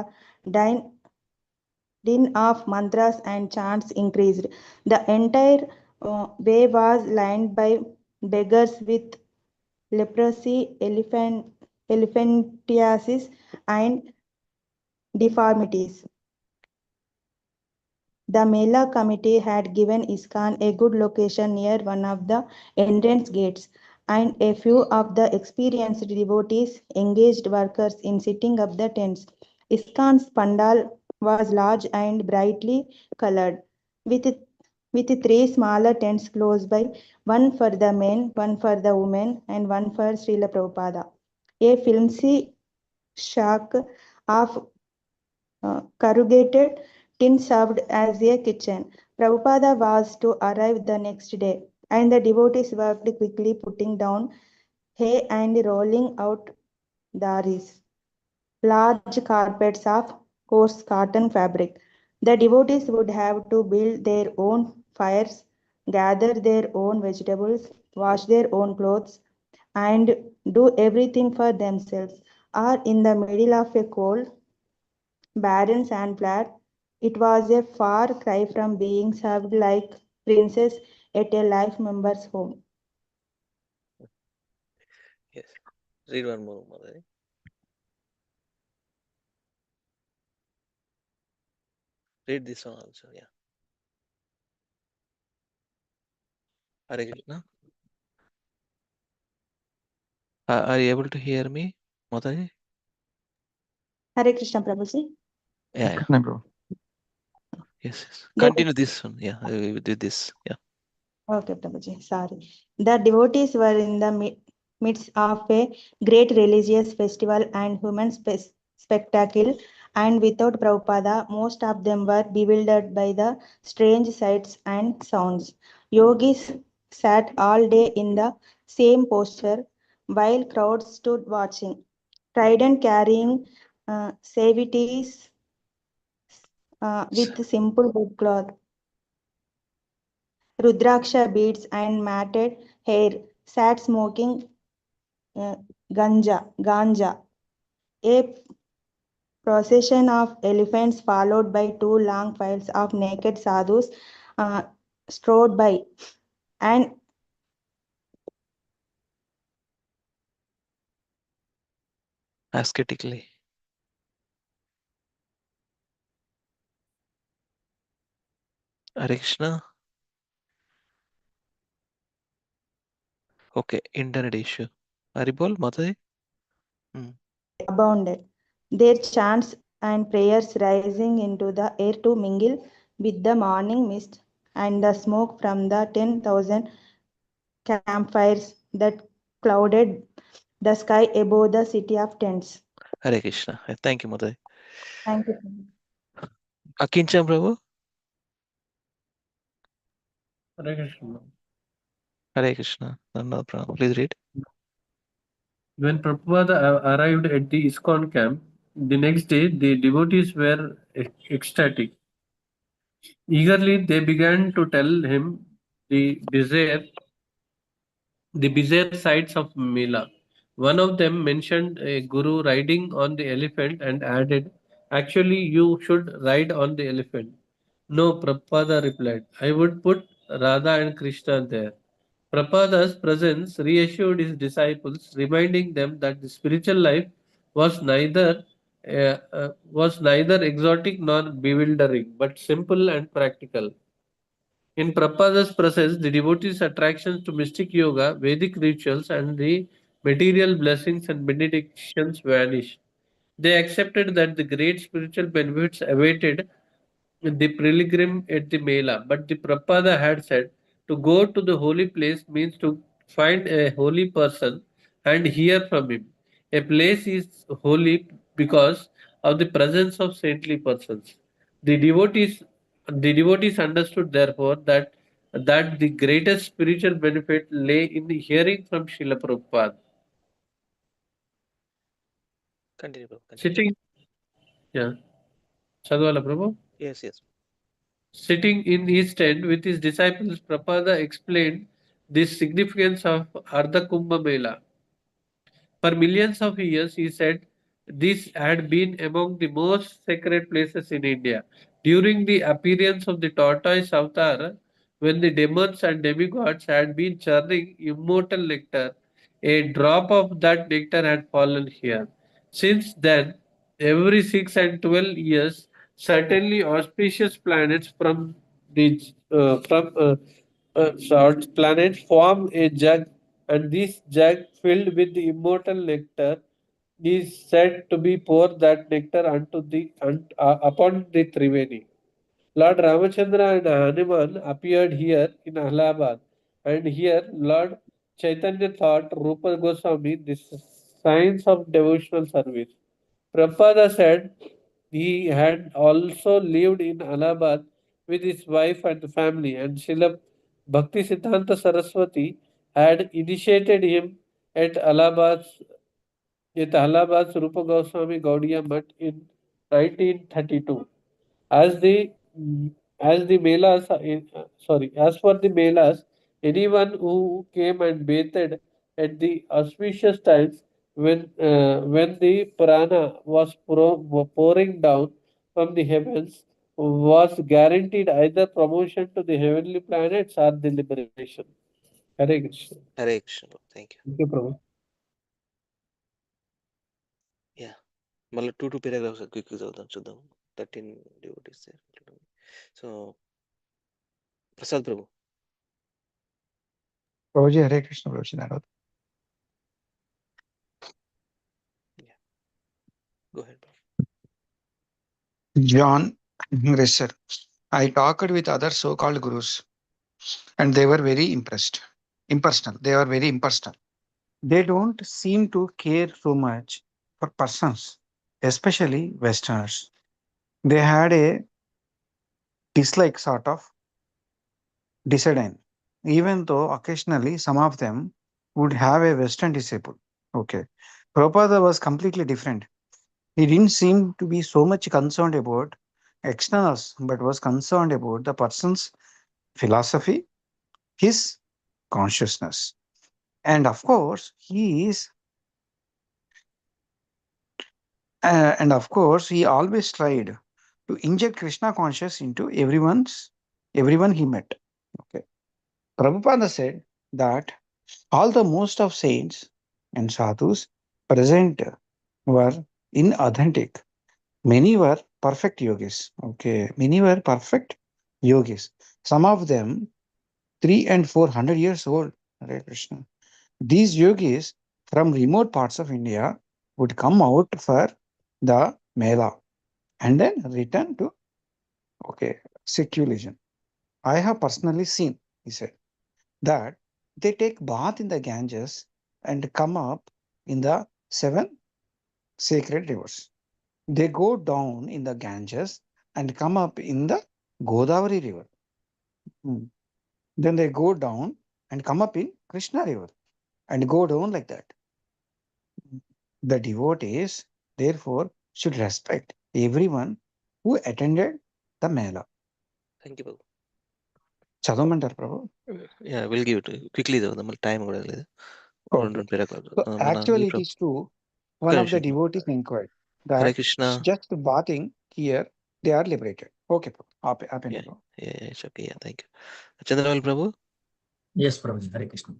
Speaker 10: din of mantras and chants increased. The entire way was lined by beggars with leprosy, elephantiasis, and deformities. The Mela committee had given ISKCON a good location near one of the entrance gates, and a few of the experienced devotees engaged workers in setting up the tents. ISKCON's pandal was large and brightly colored, with 3 smaller tents close by, one for the men, one for the women, and one for Srila Prabhupada. A flimsy shack of corrugated tin served as a kitchen. Prabhupada was to arrive the next day, and the devotees worked quickly, putting down hay and rolling out dharis, large carpets of coarse cotton fabric. The devotees would have to build their own fires, gather their own vegetables, wash their own clothes, and do everything for themselves, or in the middle of a cold, barren sand flat. It was a far cry from being served like princes at a life member's home.
Speaker 2: Yes. Read one more, Mataji. Read this one also, yeah. Hare Krishna. Are you able to hear me, Mataji?
Speaker 10: Hare Krishna, Prabhuji.
Speaker 2: Yeah, yeah.
Speaker 1: Krishna Prabhu.
Speaker 2: Yes, yes.
Speaker 10: The-
Speaker 2: Continue this one. Yeah, I will do this. Yeah.
Speaker 10: Okay, Prabhuji, sorry. The devotees were in the midst of a great religious festival and human spectacle, and without Prabhupada, most of them were bewildered by the strange sights and sounds. Yogis sat all day in the same posture, while crowds stood watching. Trident carrying savities with simple bedcloth. Rudraksha beads and matted hair, sat smoking uh, ganja. A procession of elephants followed by two long files of naked sadhus uh, strode by, and
Speaker 2: Ascetically. Hare Krishna. Okay, internet issue. Haribol, Mataji?
Speaker 10: abounded, their chants and prayers rising into the air to mingle with the morning mist and the smoke from the 10,000 campfires that clouded the sky above the city of tents.
Speaker 2: Hare Krishna. Thank you, Mataji.
Speaker 10: Thank you.
Speaker 2: Akincham Prabhu.
Speaker 11: Hare Krishna.
Speaker 2: Hare Krishna. No problem. Please read.
Speaker 11: When Prabhupada arrived at the ISKCON camp, the next day the devotees were ecstatic. Eagerly, they began to tell him the bizarre sights of Mela. One of them mentioned a guru riding on the elephant and added, "Actually, you should ride on the elephant." "No," Prabhupada replied. "I would put Radha and Krishna there." Prabhupada's presence reassured his disciples, reminding them that the spiritual life was neither exotic nor bewildering, but simple and practical. In Prabhupada's presence, the devotees' attractions to mystic yoga, Vedic rituals, and the material blessings and benedictions vanished. They accepted that the great spiritual benefits awaited the pilgrim at the Mela, but the Prabhupada had said to go to the holy place means to find a holy person and hear from him. A place is holy because of the presence of saintly persons. The devotees, the devotees understood therefore that the greatest spiritual benefit lay in the hearing from Srila Prabhupada.
Speaker 2: Continue, Prabhu. Continue.
Speaker 11: Sitting, yeah, Sadhwala Prabhu.
Speaker 2: Yes, yes.
Speaker 11: Sitting in his tent with his disciples, Prabhupada explained the significance of Ardha Kumbha Mela. For millions of years, he said, this had been among the most sacred places in India. During the appearance of the tortoise avatar, when the demons and demigods had been churning immortal nectar, a drop of that nectar had fallen here. Since then, every 6 and 12 years, certainly auspicious planets planets form a jug, and this jug filled with the immortal nectar is said to be pour that nectar upon the Triveni. Lord Ramachandra and Hanuman appeared here in Allahabad, and here Lord Chaitanya taught Rupa Goswami the science of devotional service. Prabhupada said he had also lived in Allahabad with his wife and family, and Srila Bhakti Siddhanta Saraswati had initiated him at Allahabad's Rupa Goswami Gaudiya Mutt in 1932. As the as the melas, as for the melas, anyone who came and bathed at the auspicious times when the prana was pouring down from the heavens was guaranteed either promotion to the heavenly planets or the liberation. Hare Krishna.
Speaker 2: Hare Krishna. Thank you.
Speaker 11: Thank you, Prabhu.
Speaker 2: Yeah. మళ్ళీ two paragraphs quick చదువుతాం చూద్దాం 13 devotees there. So Prasad Prabhu.
Speaker 1: Prabhuji, Hare Krishna, Prabhuji Narad. John Risser. I talked with other so-called gurus and they were very impersonal. They are very impersonal. They don't seem to care so much for persons, especially Westerners. They had a dislike sort of disdain, even though occasionally some of them would have a Western disciple. Okay. Prabhupada was completely different. He didn't seem to be so much concerned about externals, but was concerned about the person's philosophy, his consciousness. And of course, he always tried to inject Krishna consciousness into everyone he met. Okay. Prabhupada said that all the most of saints and sadhus present were inauthentic. Many were perfect yogis. Okay, many were perfect yogis. Some of them 300 and 400 years old. Hare Krishna. These yogis from remote parts of India would come out for the Mela and then return to secularism. I have personally seen, he said, that they take bath in the Ganges and come up in the 7 sacred rivers. They go down in the Ganges and come up in the Godavari river. Then they go down and come up in Krishna river and go down like that. The devotees, therefore, should respect everyone who attended the Mela.
Speaker 2: Thank you, Prabhu.
Speaker 1: చదవమంటారు Prabhu
Speaker 2: Yeah, we'll give it quickly though. The time కూడా లేదు.
Speaker 1: Okay. So actually, it is true. One of the devotees inquired
Speaker 2: Hare
Speaker 1: that
Speaker 2: Krishna.
Speaker 1: just bathing here, they are liberated. Okay, Prabhu.
Speaker 2: Yeah, it's okay. Yeah, thank you. Chandraval Prabhu?
Speaker 3: Yes, Prabhu. Hare Krishna.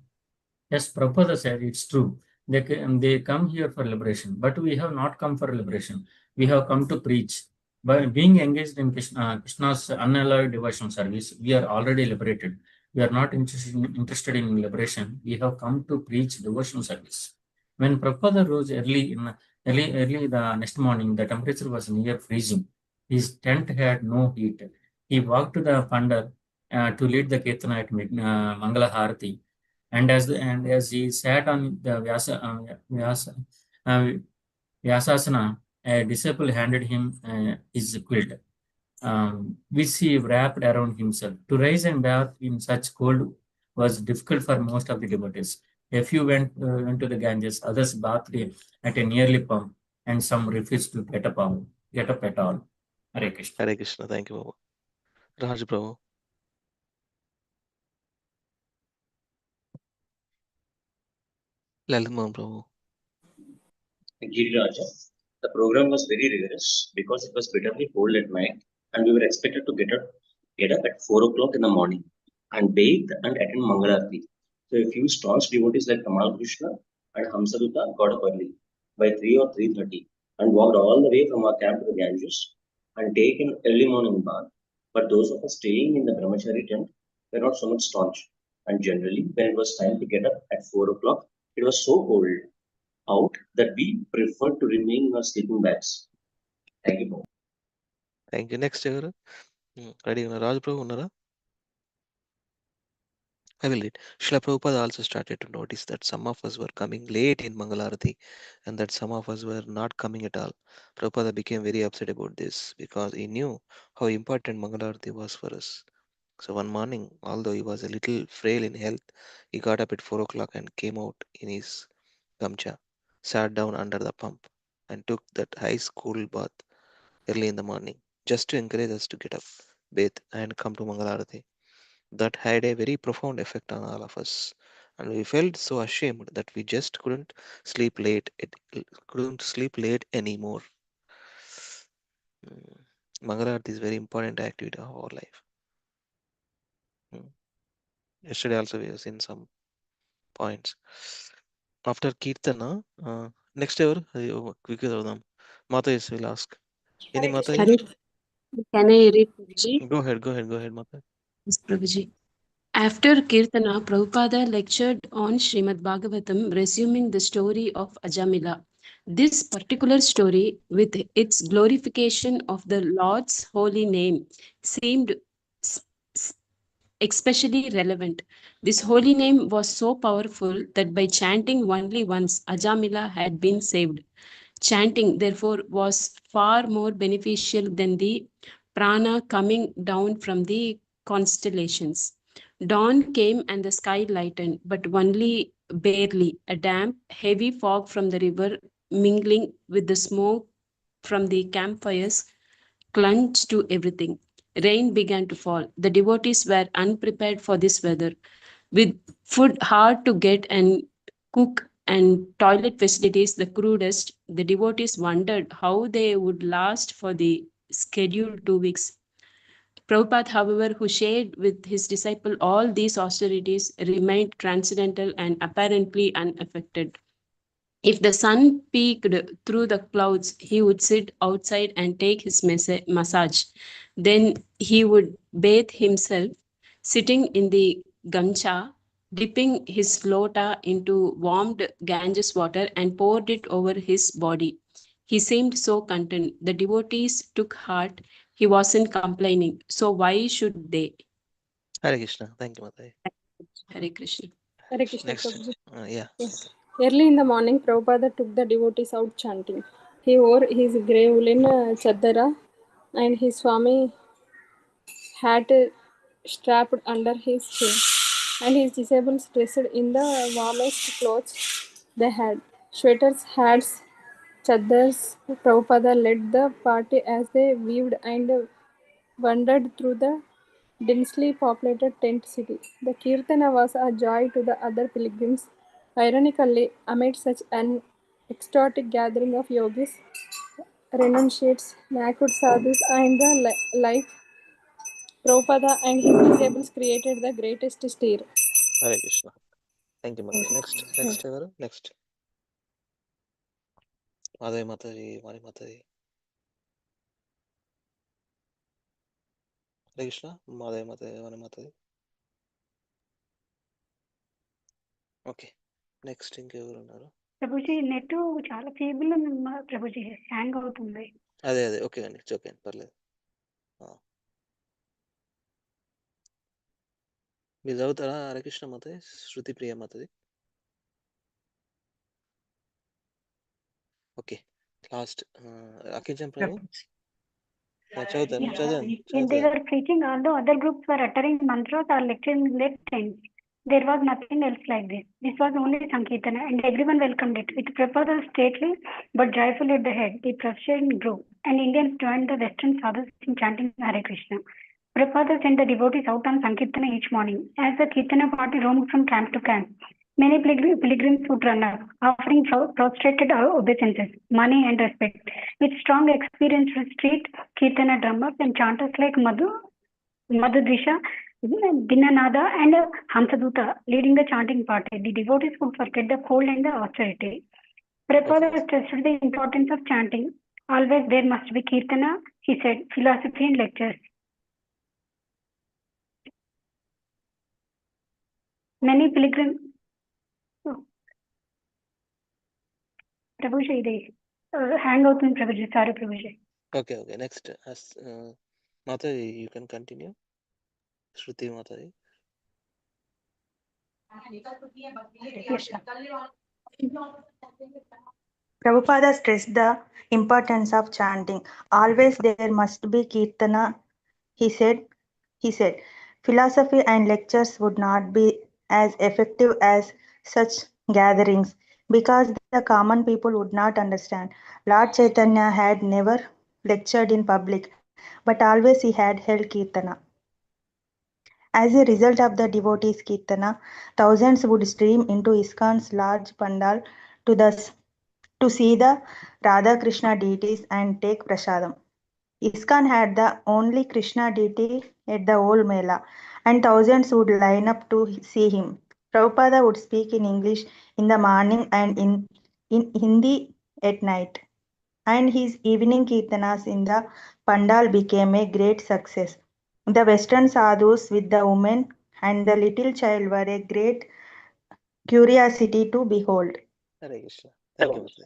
Speaker 3: Yes, Prabhupada said it's true. They come here for liberation, but we have not come for liberation. We have come to preach. By being engaged in Krishna's unalloyed devotional service, we are already liberated. We are not interested in liberation. We have come to preach devotional service. When Prabhupada rose early the next morning, the temperature was near freezing. His tent had no heat. He walked to the pandal to lead the kirtana at Mangala Harati. And as he sat on the Vyasasana, a disciple handed him his quilt, which he wrapped around himself. To rise and bath in such cold was difficult for most of the devotees. A few went to the Ganges, others bathed at a nearly pump, and some refused to get up at all. Hare Krishna.
Speaker 2: Hare Krishna. Thank you, Prabhu. Raj Prabhu. Lalit Mohan Prabhu.
Speaker 5: Giriraja. The program was very rigorous because it was bitterly cold at night and we were expected to get up at 4 o'clock in the morning and bathe and attend Mangalarti. So a few staunch devotees like Kamal Krishna and Hamsaduta got up early by 3 or 3:30 and walked all the way from our camp to the Ganges and take an early morning bath. But those of us staying in the Brahmachari tent were not so much staunch. And generally, when it was time to get up at 4 o'clock, it was so cold out that we prefer to remain in our sleeping bags. Thank you.
Speaker 2: Thank you. Next year. Ready, Raj Prabhu, Nara? I will read. Srila Prabhupada also started to notice that some of us were coming late in Mangalarati and that some of us were not coming at all. Prabhupada became very upset about this because he knew how important Mangalarati was for us. So one morning, although he was a little frail in health, he got up at 4 o'clock and came out in his gamcha, sat down under the pump, and took that ice cool bath early in the morning, just to encourage us to get up, bathe, and come to Mangalarati. That had a very profound effect on all of us, and we felt so ashamed that we just couldn't sleep late. Couldn't sleep late anymore. Mangalarati is very important activity of our life. Yesterday also we have seen some points. After Kirtana, next ever, quickly Mata will ask. Any Mata?
Speaker 12: Can I read, Prabhuji?
Speaker 2: Go ahead, Mata.
Speaker 12: Yes, Prabhuji. After Kirtana, Prabhupada lectured on Srimad Bhagavatam, resuming the story of Ajamila. This particular story, with its glorification of the Lord's holy name, seemed especially relevant. This holy name was so powerful that by chanting only once, Ajamila had been saved. Chanting, therefore, was far more beneficial than the prana coming down from the constellations. Dawn came and the sky lightened, but only barely. A damp, heavy fog from the river, mingling with the smoke from the campfires, clung to everything. Rain began to fall. The devotees were unprepared for this weather. With food hard to get and cook and toilet facilities the crudest, the devotees wondered how they would last for the scheduled 2 weeks. Prabhupada, however, who shared with his disciple all these austerities, remained transcendental and apparently unaffected. If the sun peeked through the clouds, he would sit outside and take his massage. Then he would bathe himself, sitting in the Gancha, dipping his lota into warmed Ganges water and poured it over his body. He seemed so content. The devotees took heart. He wasn't complaining. So why should they?
Speaker 2: Hare Krishna. Thank you, Mataji.
Speaker 12: Hare Krishna.
Speaker 6: Hare Krishna,
Speaker 2: Next.
Speaker 6: Prabhuji.
Speaker 2: Yeah.
Speaker 6: Yes. Early in the morning, Prabhupada took the devotees out chanting. He wore his grey woolen chadara and his Swami hat strapped under his chin, and his disciples dressed in the warmest clothes they had. Sweaters, hats, chadars. Prabhupada led the party as they weaved and wandered through the densely populated tent city. The Kirtana was a joy to the other pilgrims. Ironically, amid such an ecstatic gathering of yogis, renunciates, naked sadhus, and the like, Prabhupada and his disciples created the greatest stir.
Speaker 2: Hare Krishna. Thank you, Mataji. Next, evaru? Next. Madhavi Mataji, Mari Mataji. Hare Krishna, Madhavi Mataji, Mari Mataji. Okay next ఇంకెవరు ఉన్నారు?
Speaker 9: Prabhuji net చాలా feeble ఉంది Prabhuji, hang అవుతుంది.
Speaker 2: అదే okay అండి, okay పర్లేదు. మీరు చదువుతారా హరికృష్ణ మాతది, శృతి ప్రియ మాతది? ఓకే లాస్ట్ అకించం ప్రభు చదవండి.
Speaker 9: They were preaching, although other groups were uttering mantras or lecturing their tents. There was nothing else like this. This was only Sankirtana, and everyone welcomed it. With Prabhupada stately but joyful at the head, the procession grew, and Indians joined the Western sadhus in chanting Hare Krishna. Prabhupada sent the devotees out on Sankirtana each morning. As the Kirtana party roamed from camp to camp, many pilgrims would run up, offering prostrated obeisances, money, and respect. With strong experience with street Kirtana drummers and chanters like Madhudrisha, Dinanada, and Hamsaduta leading the chanting party, the devotees would forget the cold and the austerity. Prabhupada stressed the importance of chanting. Always there must be Kirtana, he said, philosophy and lectures. Many pilgrims. Prabhuji, ఇది hang అవుతుంది Prabhuji, sorry Prabhuji.
Speaker 2: Okay next Mataji you can continue. Shruti Mataji.
Speaker 10: Prabhupada stressed the importance of chanting. Always there must be Kirtana, he said. Philosophy and lectures would not be as effective as such gatherings because the common people would not understand. Lord Chaitanya had never lectured in public, but always he had held Kirtana. As a result of the devotees' Kirtana, thousands would stream into ISKCON's large pandal to see the Radha Krishna deities and take prasadam. ISKCON had the only Krishna deity at the whole Mela, and thousands would line up to see him. Prabhupada would speak in English in the morning and in Hindi at night, and his evening kirtanas in the pandal became a great success. The Western sadhus with the women and the little child were a great curiosity to behold.
Speaker 2: Hare Krishna. Thank you, Mataji.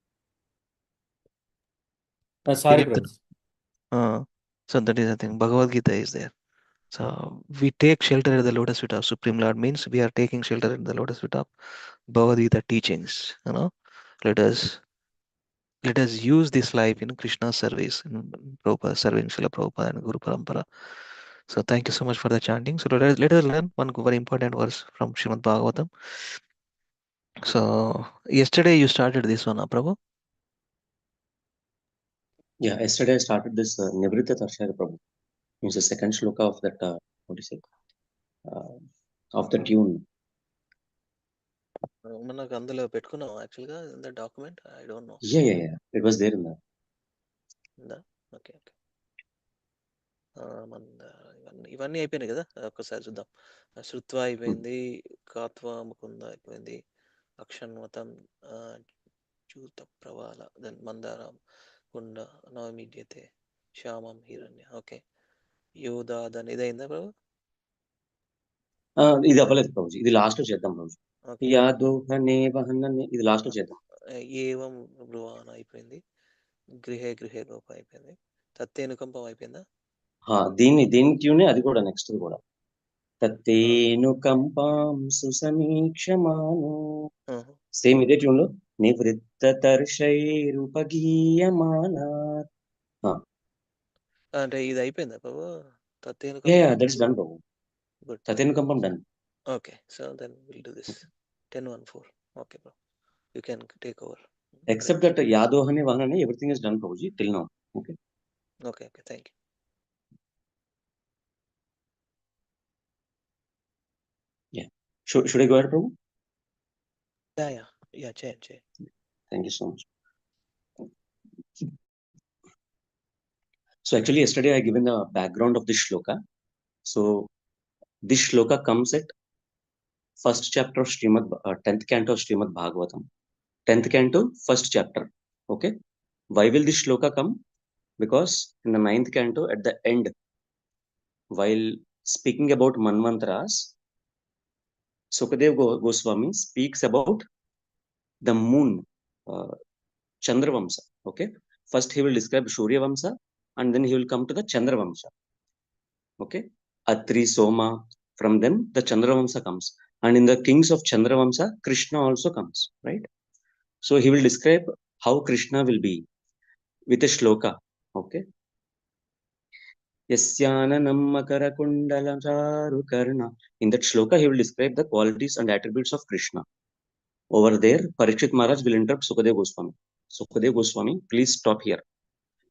Speaker 3: Sorry, Prabhu.
Speaker 2: So that is the thing. Bhagavad Gita is there. So we take shelter at the lotus feet of Supreme Lord means we are taking shelter at the lotus feet of Bhagavad Gita teachings. Let us use this life in Krishna's service, in Prabhupada, serving Srila Prabhupada and Guru Parampara. So thank you so much for the chanting. So let us learn one very important verse from Srimad Bhagavatam. So yesterday you started this one, Prabhu?
Speaker 5: Yeah, yesterday I started this Nivritta Tarshara Prabhu. It's the second shloka of that, what do you say, of the tune.
Speaker 2: మనకు అందులో పెట్టుకున్నాం యాక్చువల్గా in the document I don't know
Speaker 5: Yeah. It was there in that.
Speaker 2: Okay ఇవన్నీ అయిపోయినాయి కదా ఒక్కసారి చూద్దాం శృత్వ అయిపోయింది కాత్వ ముకుంద అయిపోయింది అక్షన్వతం చూత ప్రవాల దెన్ మందారం కుండ నవమీడ్యతే శ్యామం హిరణ్య ఓకే యోధాదన్ ఇదైందా ప్రభు
Speaker 5: ఇది అవ్వలేదు ప్రభుజీ, ఇది లాస్ట్ లో చేద్దాం ప్రభుజీ. ఇది లాస్ట్ లో చేద్దాం.
Speaker 2: ఏవం బ్రువాన అయిపోయింది, గృహే గోప అయిపోయింది, తత్తేనుకంపం అయిపోయిందా?
Speaker 5: దీని ట్యూనే అది కూడా నెక్స్ట్ కూడా తత్తేనుకంపాం సుసమీక్షమాను, సేమ్ ఇదే ట్యూన్ లో నివృత్త తర్షైరుపగీయమానా.
Speaker 2: అంటే ఇది అయిపోయిందా బాబు?
Speaker 5: దట్ ఇస్ డన్ బాబు. తత్తేనుకంపం done.
Speaker 2: Okay, so then we'll do this 10-1-4. Okay, bro. You can take over.
Speaker 5: Except that Yadohane Vahane, everything is done, Prabhuji, till now. Okay.
Speaker 2: Okay, thank you.
Speaker 5: Yeah. Should I go ahead, Prabhu?
Speaker 2: Yeah, Jay.
Speaker 5: Thank you so much. So actually yesterday I given the background of this shloka. So this shloka comes at first chapter of 10th canto of Srimad Bhagavatam. 10th canto, first chapter. Okay. Why will this shloka come? Because in the 9th canto, at the end, while speaking about Manvantras, Sukadev Goswami speaks about the moon, Chandravamsa. Okay. First he will describe Surya Vamsa and then he will come to the Chandravamsa. Okay. Atri, Soma, from them the Chandravamsa comes. And in the kings of Chandravamsa, Krishna also comes, right? So he will describe how Krishna will be with a shloka. Okay. Yasyananam makara kundalam charu karna. In that shloka, he will describe the qualities and attributes of Krishna. Over there, Parikshit Maharaj will interrupt Sukadev Goswami. Sukadev Goswami, please stop here.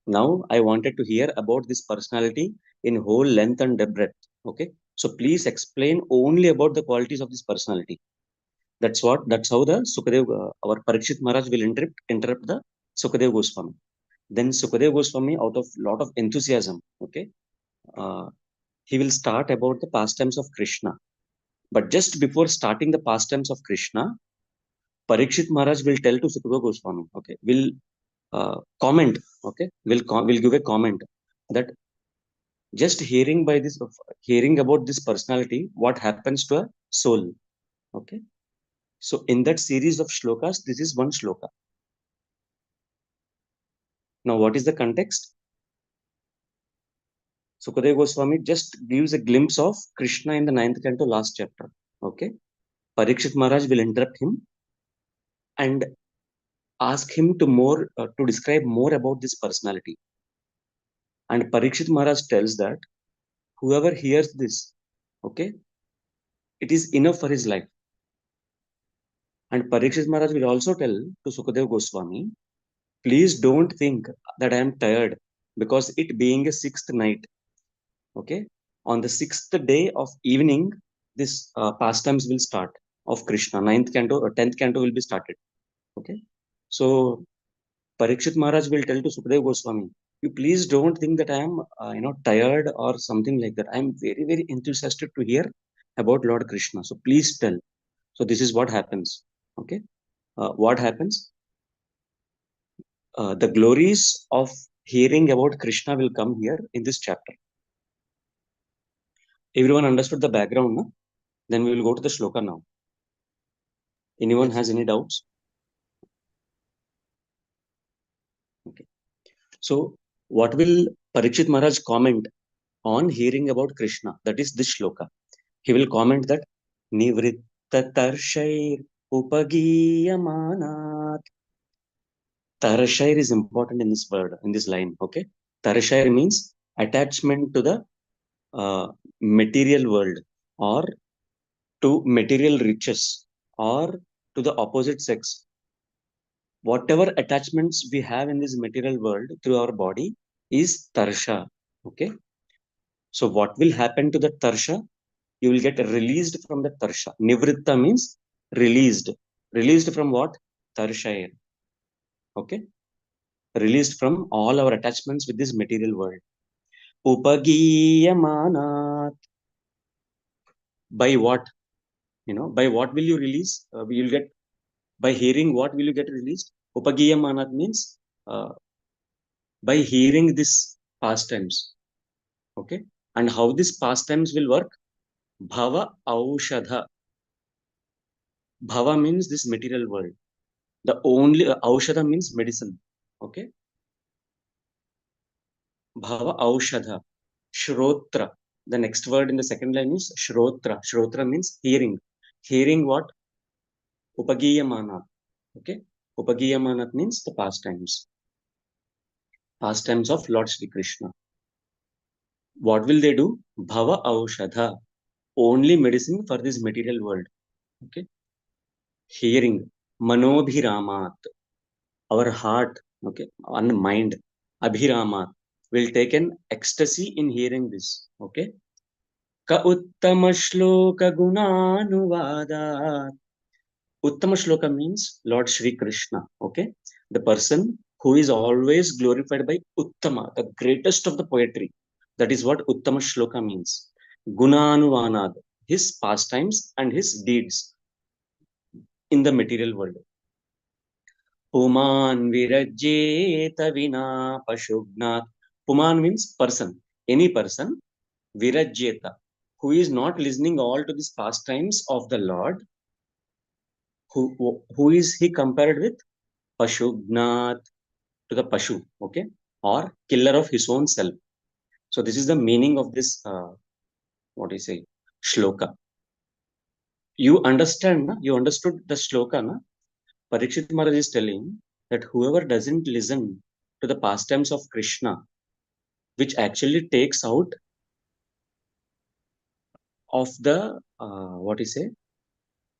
Speaker 5: Now, I wanted to hear about this personality in whole length and breadth. Okay. So please explain only about the qualities of this personality. That's how the Sukadev, our Parikshit Maharaj will interrupt the Sukadev Goswami. Then Sukadev Goswami, out of lot of enthusiasm, okay, he will start about the pastimes of Krishna. But just before starting the pastimes of Krishna, Parikshit Maharaj will tell to Sukadev Goswami, okay, will comment, okay, will give a comment that just hearing about this personality, what happens to a soul, okay. So in that series of shlokas, this is one shloka. Now, what is the context? Sukadev Goswami just gives a glimpse of Krishna in the 9th canto, last chapter. Okay. Parikshit Maharaj will interrupt him and ask him to describe more about this personality. And Parikshit Maharaj tells that whoever hears this, okay, it is enough for his life. And Parikshit Maharaj will also tell to Sukadev Goswami, please don't think that I am tired, because it being a 6th night, okay, on the 6th day of evening, this pastimes will start of Krishna. 9th canto or 10th canto will be started. Okay. So Parikshit Maharaj will tell to Sukadev Goswami, you please don't think that I am tired or something like that. I am very, very enthusiastic to hear about Lord Krishna. So please tell. So this is what happens. Okay. What happens? The glories of hearing about Krishna will come here in this chapter. Everyone understood the background, no? Then we will go to the shloka now. Anyone has any doubts? Okay. So what will Parikshit Maharaj comment on hearing about Krishna? That is this shloka. He will comment that Nivritta Tarshair Upagiyamanat. Tarshair is important in this word, in this line. Okay. Tarshair means attachment to the material world, or to material riches, or to the opposite sex. Whatever attachments we have in this material world through our body is tarsha. Okay. So what will happen to the tarsha? You will get released from the tarsha. Nivritta means released. Released from what? Tarsha. Okay. Released from all our attachments with this material world. Upagiyamanat. By what? By what will you release? You will get, by hearing what will you get released? Upagiyamanat means by hearing this pastimes. Okay. And how this pastimes will work? Bhava aushadha. Bhava means this material world. The only aushadha means medicine. Okay. Bhava aushadha. Shrotra. The next word in the second line is shrotra. Shrotra means hearing. Hearing what? Upagiyamanat. Okay. Upagiyamanat means the pastimes. Pastimes of Lord Sri Krishna. What will they do? Bhava aushadha. Only medicine for this material world. Okay. Hearing. Manobhiramat. Our heart, okay, and mind, abhirama, will take an ecstasy in hearing this. Okay. Ka uttama shloka gunanuvada. Uttama shloka means Lord Sri Krishna. Okay. The person who is always glorified by Uttama, the greatest of the poetry. That is what Uttama shloka means. Gunanuvanad, his pastimes and his deeds in the material world. Puman virajeta vina pashugnat. Puman means person, any person. Virajeta, who is not listening all to these pastimes of the Lord. Who is he compared with? Pashugnat, to the Pashu, okay, or killer of his own self. So this is the meaning of this, what do you say, shloka. You understand, na? You understood the shloka, na? Parikshit Maharaj is telling that whoever doesn't listen to the pastimes of Krishna, which actually takes out of the, what do you say,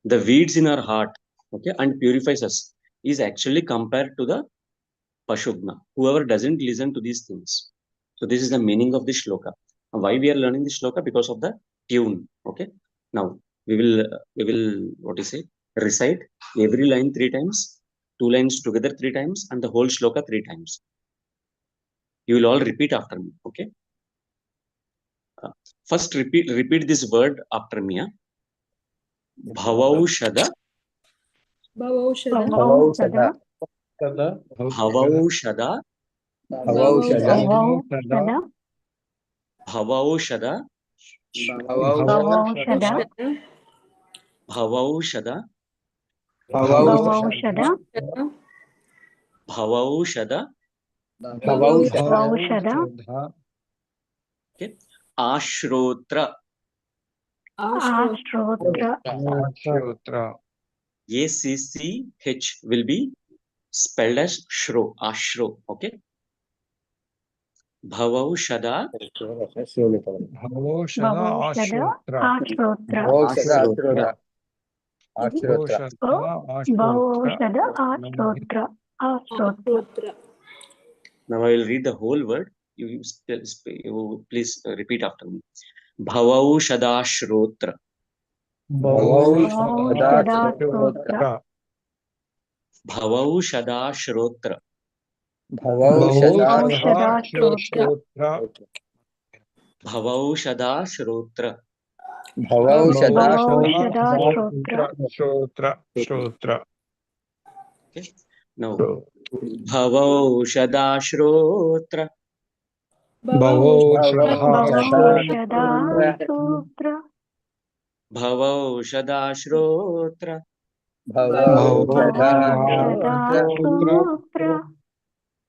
Speaker 5: the weeds in our heart, okay, and purifies us, is actually compared to the Pashugna, whoever doesn't listen to these things. So this is the meaning of this shloka. Why we are learning this shloka? Because of the tune. Okay. Now we will what do you say, recite every line 3 times, 2 lines together 3 times, and the whole shloka 3 times. You will all repeat after me. Okay. First repeat this word after me. Bhavaushada.
Speaker 6: Bhavaushada.
Speaker 9: Bhavaushada.
Speaker 5: Bhavaushada.
Speaker 9: Bhavaushada.
Speaker 5: Bhavaushada.
Speaker 9: Bhavaushada.
Speaker 5: Bhavaushada.
Speaker 9: Bhavaushada.
Speaker 5: Bhavaushada.
Speaker 9: Bhavaushada.
Speaker 5: Okay. Ashrotra.
Speaker 9: Ashrotra.
Speaker 5: ACCH will be spelled as shro. Ashro. Okay. Bhavaushada.
Speaker 9: Bhavaushada. Ashrotra. Bhavaushada. Ashrotra. Ashrotra.
Speaker 5: Now I will read the whole word. You please repeat after me. Bhavaushada shrotra.
Speaker 9: Bhavaushada shrotra.
Speaker 5: Bhavaushada shrotra.
Speaker 9: Bhavaushada shrotra.
Speaker 5: Bhavaushada shrotra.
Speaker 9: Bhavaushada shrotra.
Speaker 5: Okay. Now Bhavaushada shrotra.
Speaker 9: Bhavaushada shrotra.
Speaker 5: Bhavaushada shrotra.
Speaker 9: Bhavaushada shrotra.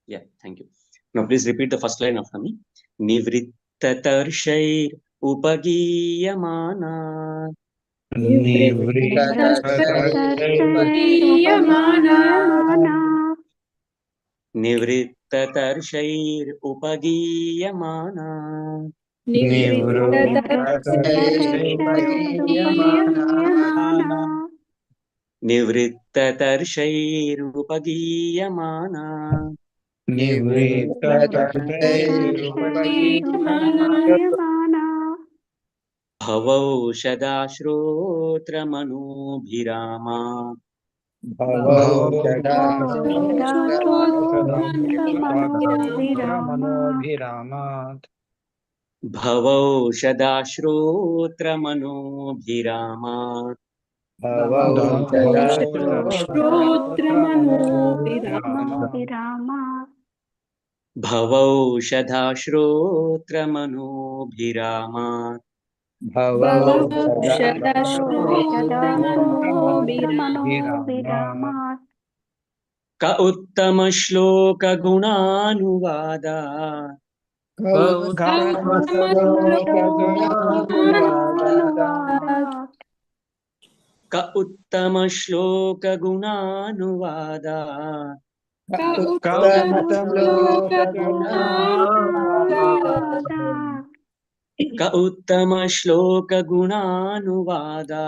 Speaker 5: Yeah, thank you. Now please repeat the first line after me. Nivrittatarshayr upagiyamana. Nivrittatarshayr upagiyamana. Nivrittatarshayr upagiyamana. Bhavaushadashrotramanubhirama. Bhavaushadashrotramanubhirama. Bhavaushadashrotramanubhirama. Ka uttama shloka gunanuvada. Ka uttama shloka gunanuvada. Ka uttama shloka gunanuvada.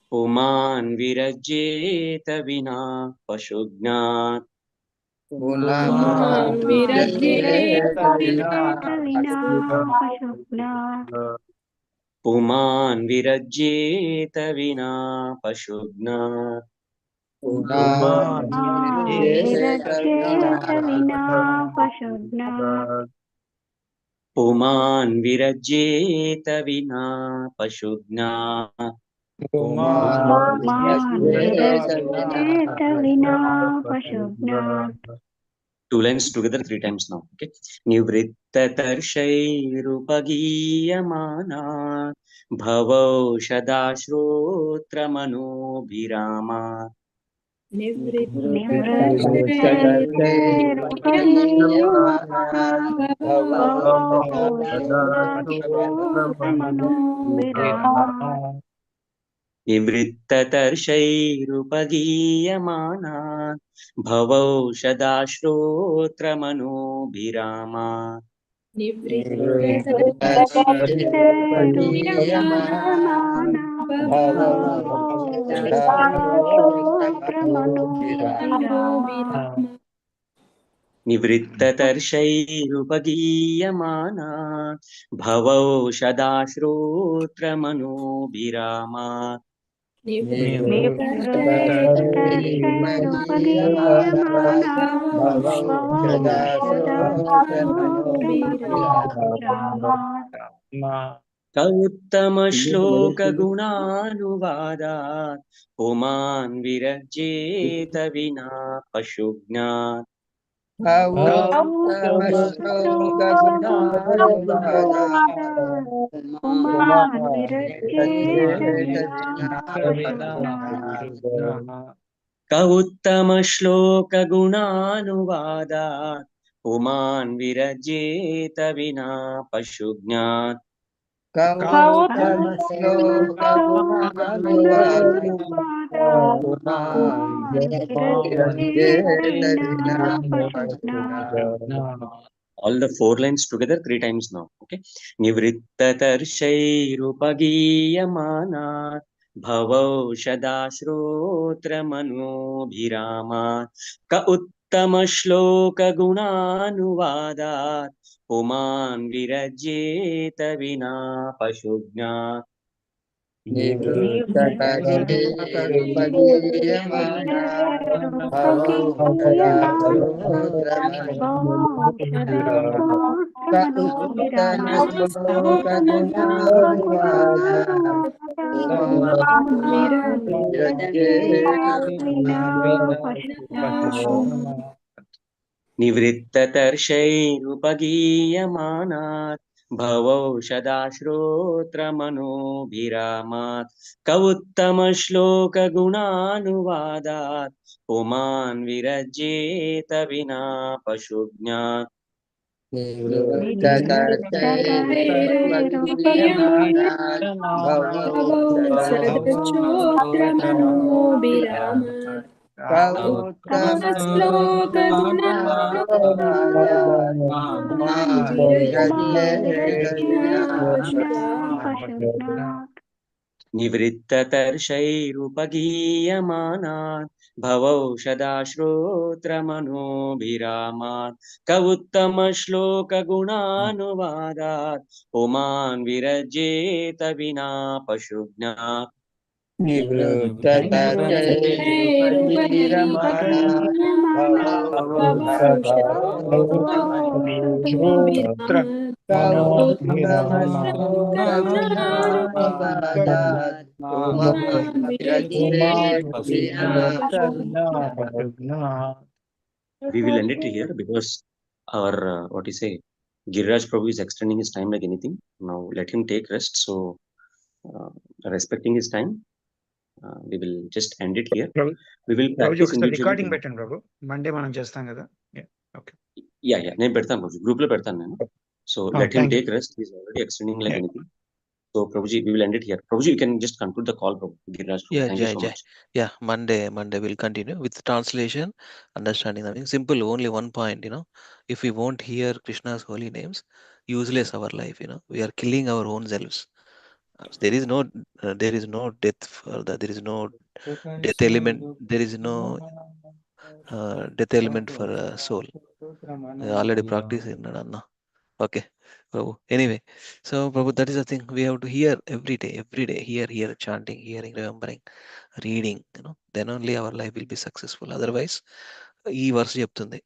Speaker 5: Puman virajeta vina pashugnaat. Puman virajeta vina pashugnaat. Puman virajeta vina pashugnaat. Two lines together 3 times now. Okay. Nivrittatarshayirupagiyamana bhavaushadashrotramanubhirama. Nivrittatarshayirupagiyamana bhavaushadashrotramanubhirama. Nivrittatarshayirupagiyamana bhavaushadashrotramanubhirama. Ka uttama shloka gunanuvada. Puman virajeta vina pashugnaat. Ka uttama shloka gunanuvada. Puman virajeta vina pashugnaat. All the 4 lines together 3 times now. Okay. Nivrittatarshayirupagiyamana bhavaushadashrotramanubhirama. Ka uttama shloka gunanuvada. Puman virajeta vina pashugnaat. Nivrittatarshayirupagiyamana भवौषधाश्रोत्रमनोभिरामात् कवुत्तमश्लोकगुणानुवादात् पुमान् विरज्येत विना पशुज्ञात् निवृत्ततर्षैरुपगीयमानात् भवौषधाश्रोत्रमनोभिरामात् कवुत्तमश्लोकगुणानुवादात् पुमान् विरज्येत विना पशुज्ञात् We will end it here because our what you say, Giriraj Prabhu is extending his time like anything. Now let him take rest. So respecting his time, we will just end it here. We will practice individually.
Speaker 1: Recording పెట్టండి ప్రభు Monday మనం చేస్తాం కదా okay
Speaker 5: Yeah, నేను పెడతాను Prabhuji. Group లో పెడతాను నేను. So let him take rest. He's already extending like anything. So Prabhuji, we will end it here. Prabhuji, you can just conclude the call, Prabhu. Giriraj Prabhu. Thank you so much.
Speaker 2: Yeah, Monday we'll continue with translation, understanding something simple. Only one point, if we won't hear Krishna's holy names, useless our life. We are killing our own selves. There is no death for that. There is no death element. There is no death element for soul. I already practiced in Anna. Okay, Prabhu. Anyway, so Prabhu, that is the thing. We have to hear every day, hear, chanting, hearing, remembering, reading. Then only our life will be successful. Otherwise, ఈ వర్ష చెప్తుంది,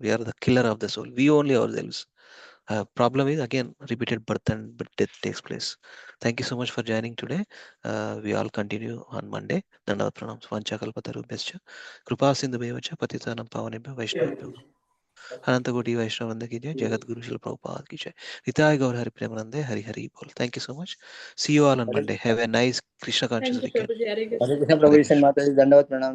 Speaker 2: we are the killer of the soul. We only ourselves. Problem is again repeated birth and death takes place. Thank you so much for joining today. We all continue on Monday. Dandavat pranams. Vanchakalpatarubhyascha कृपा सिंधु भैवच पतितानां पावनेभ्यो वैष्णवेभ्यो अनंतकोटि वैष्णववृंद की जय. जगत गुरु श्रील प्रभुपाद की जय. हिताय गौर हरि प्रेमानंदे हरि हरि बोल. Thank you so much. See you all on Monday. Have a nice Krishna conscious weekend.
Speaker 6: Hare Krishna.
Speaker 13: हरे कृष्ण प्रभु, ईश्वर माता जी, दंडवत प्रणाम.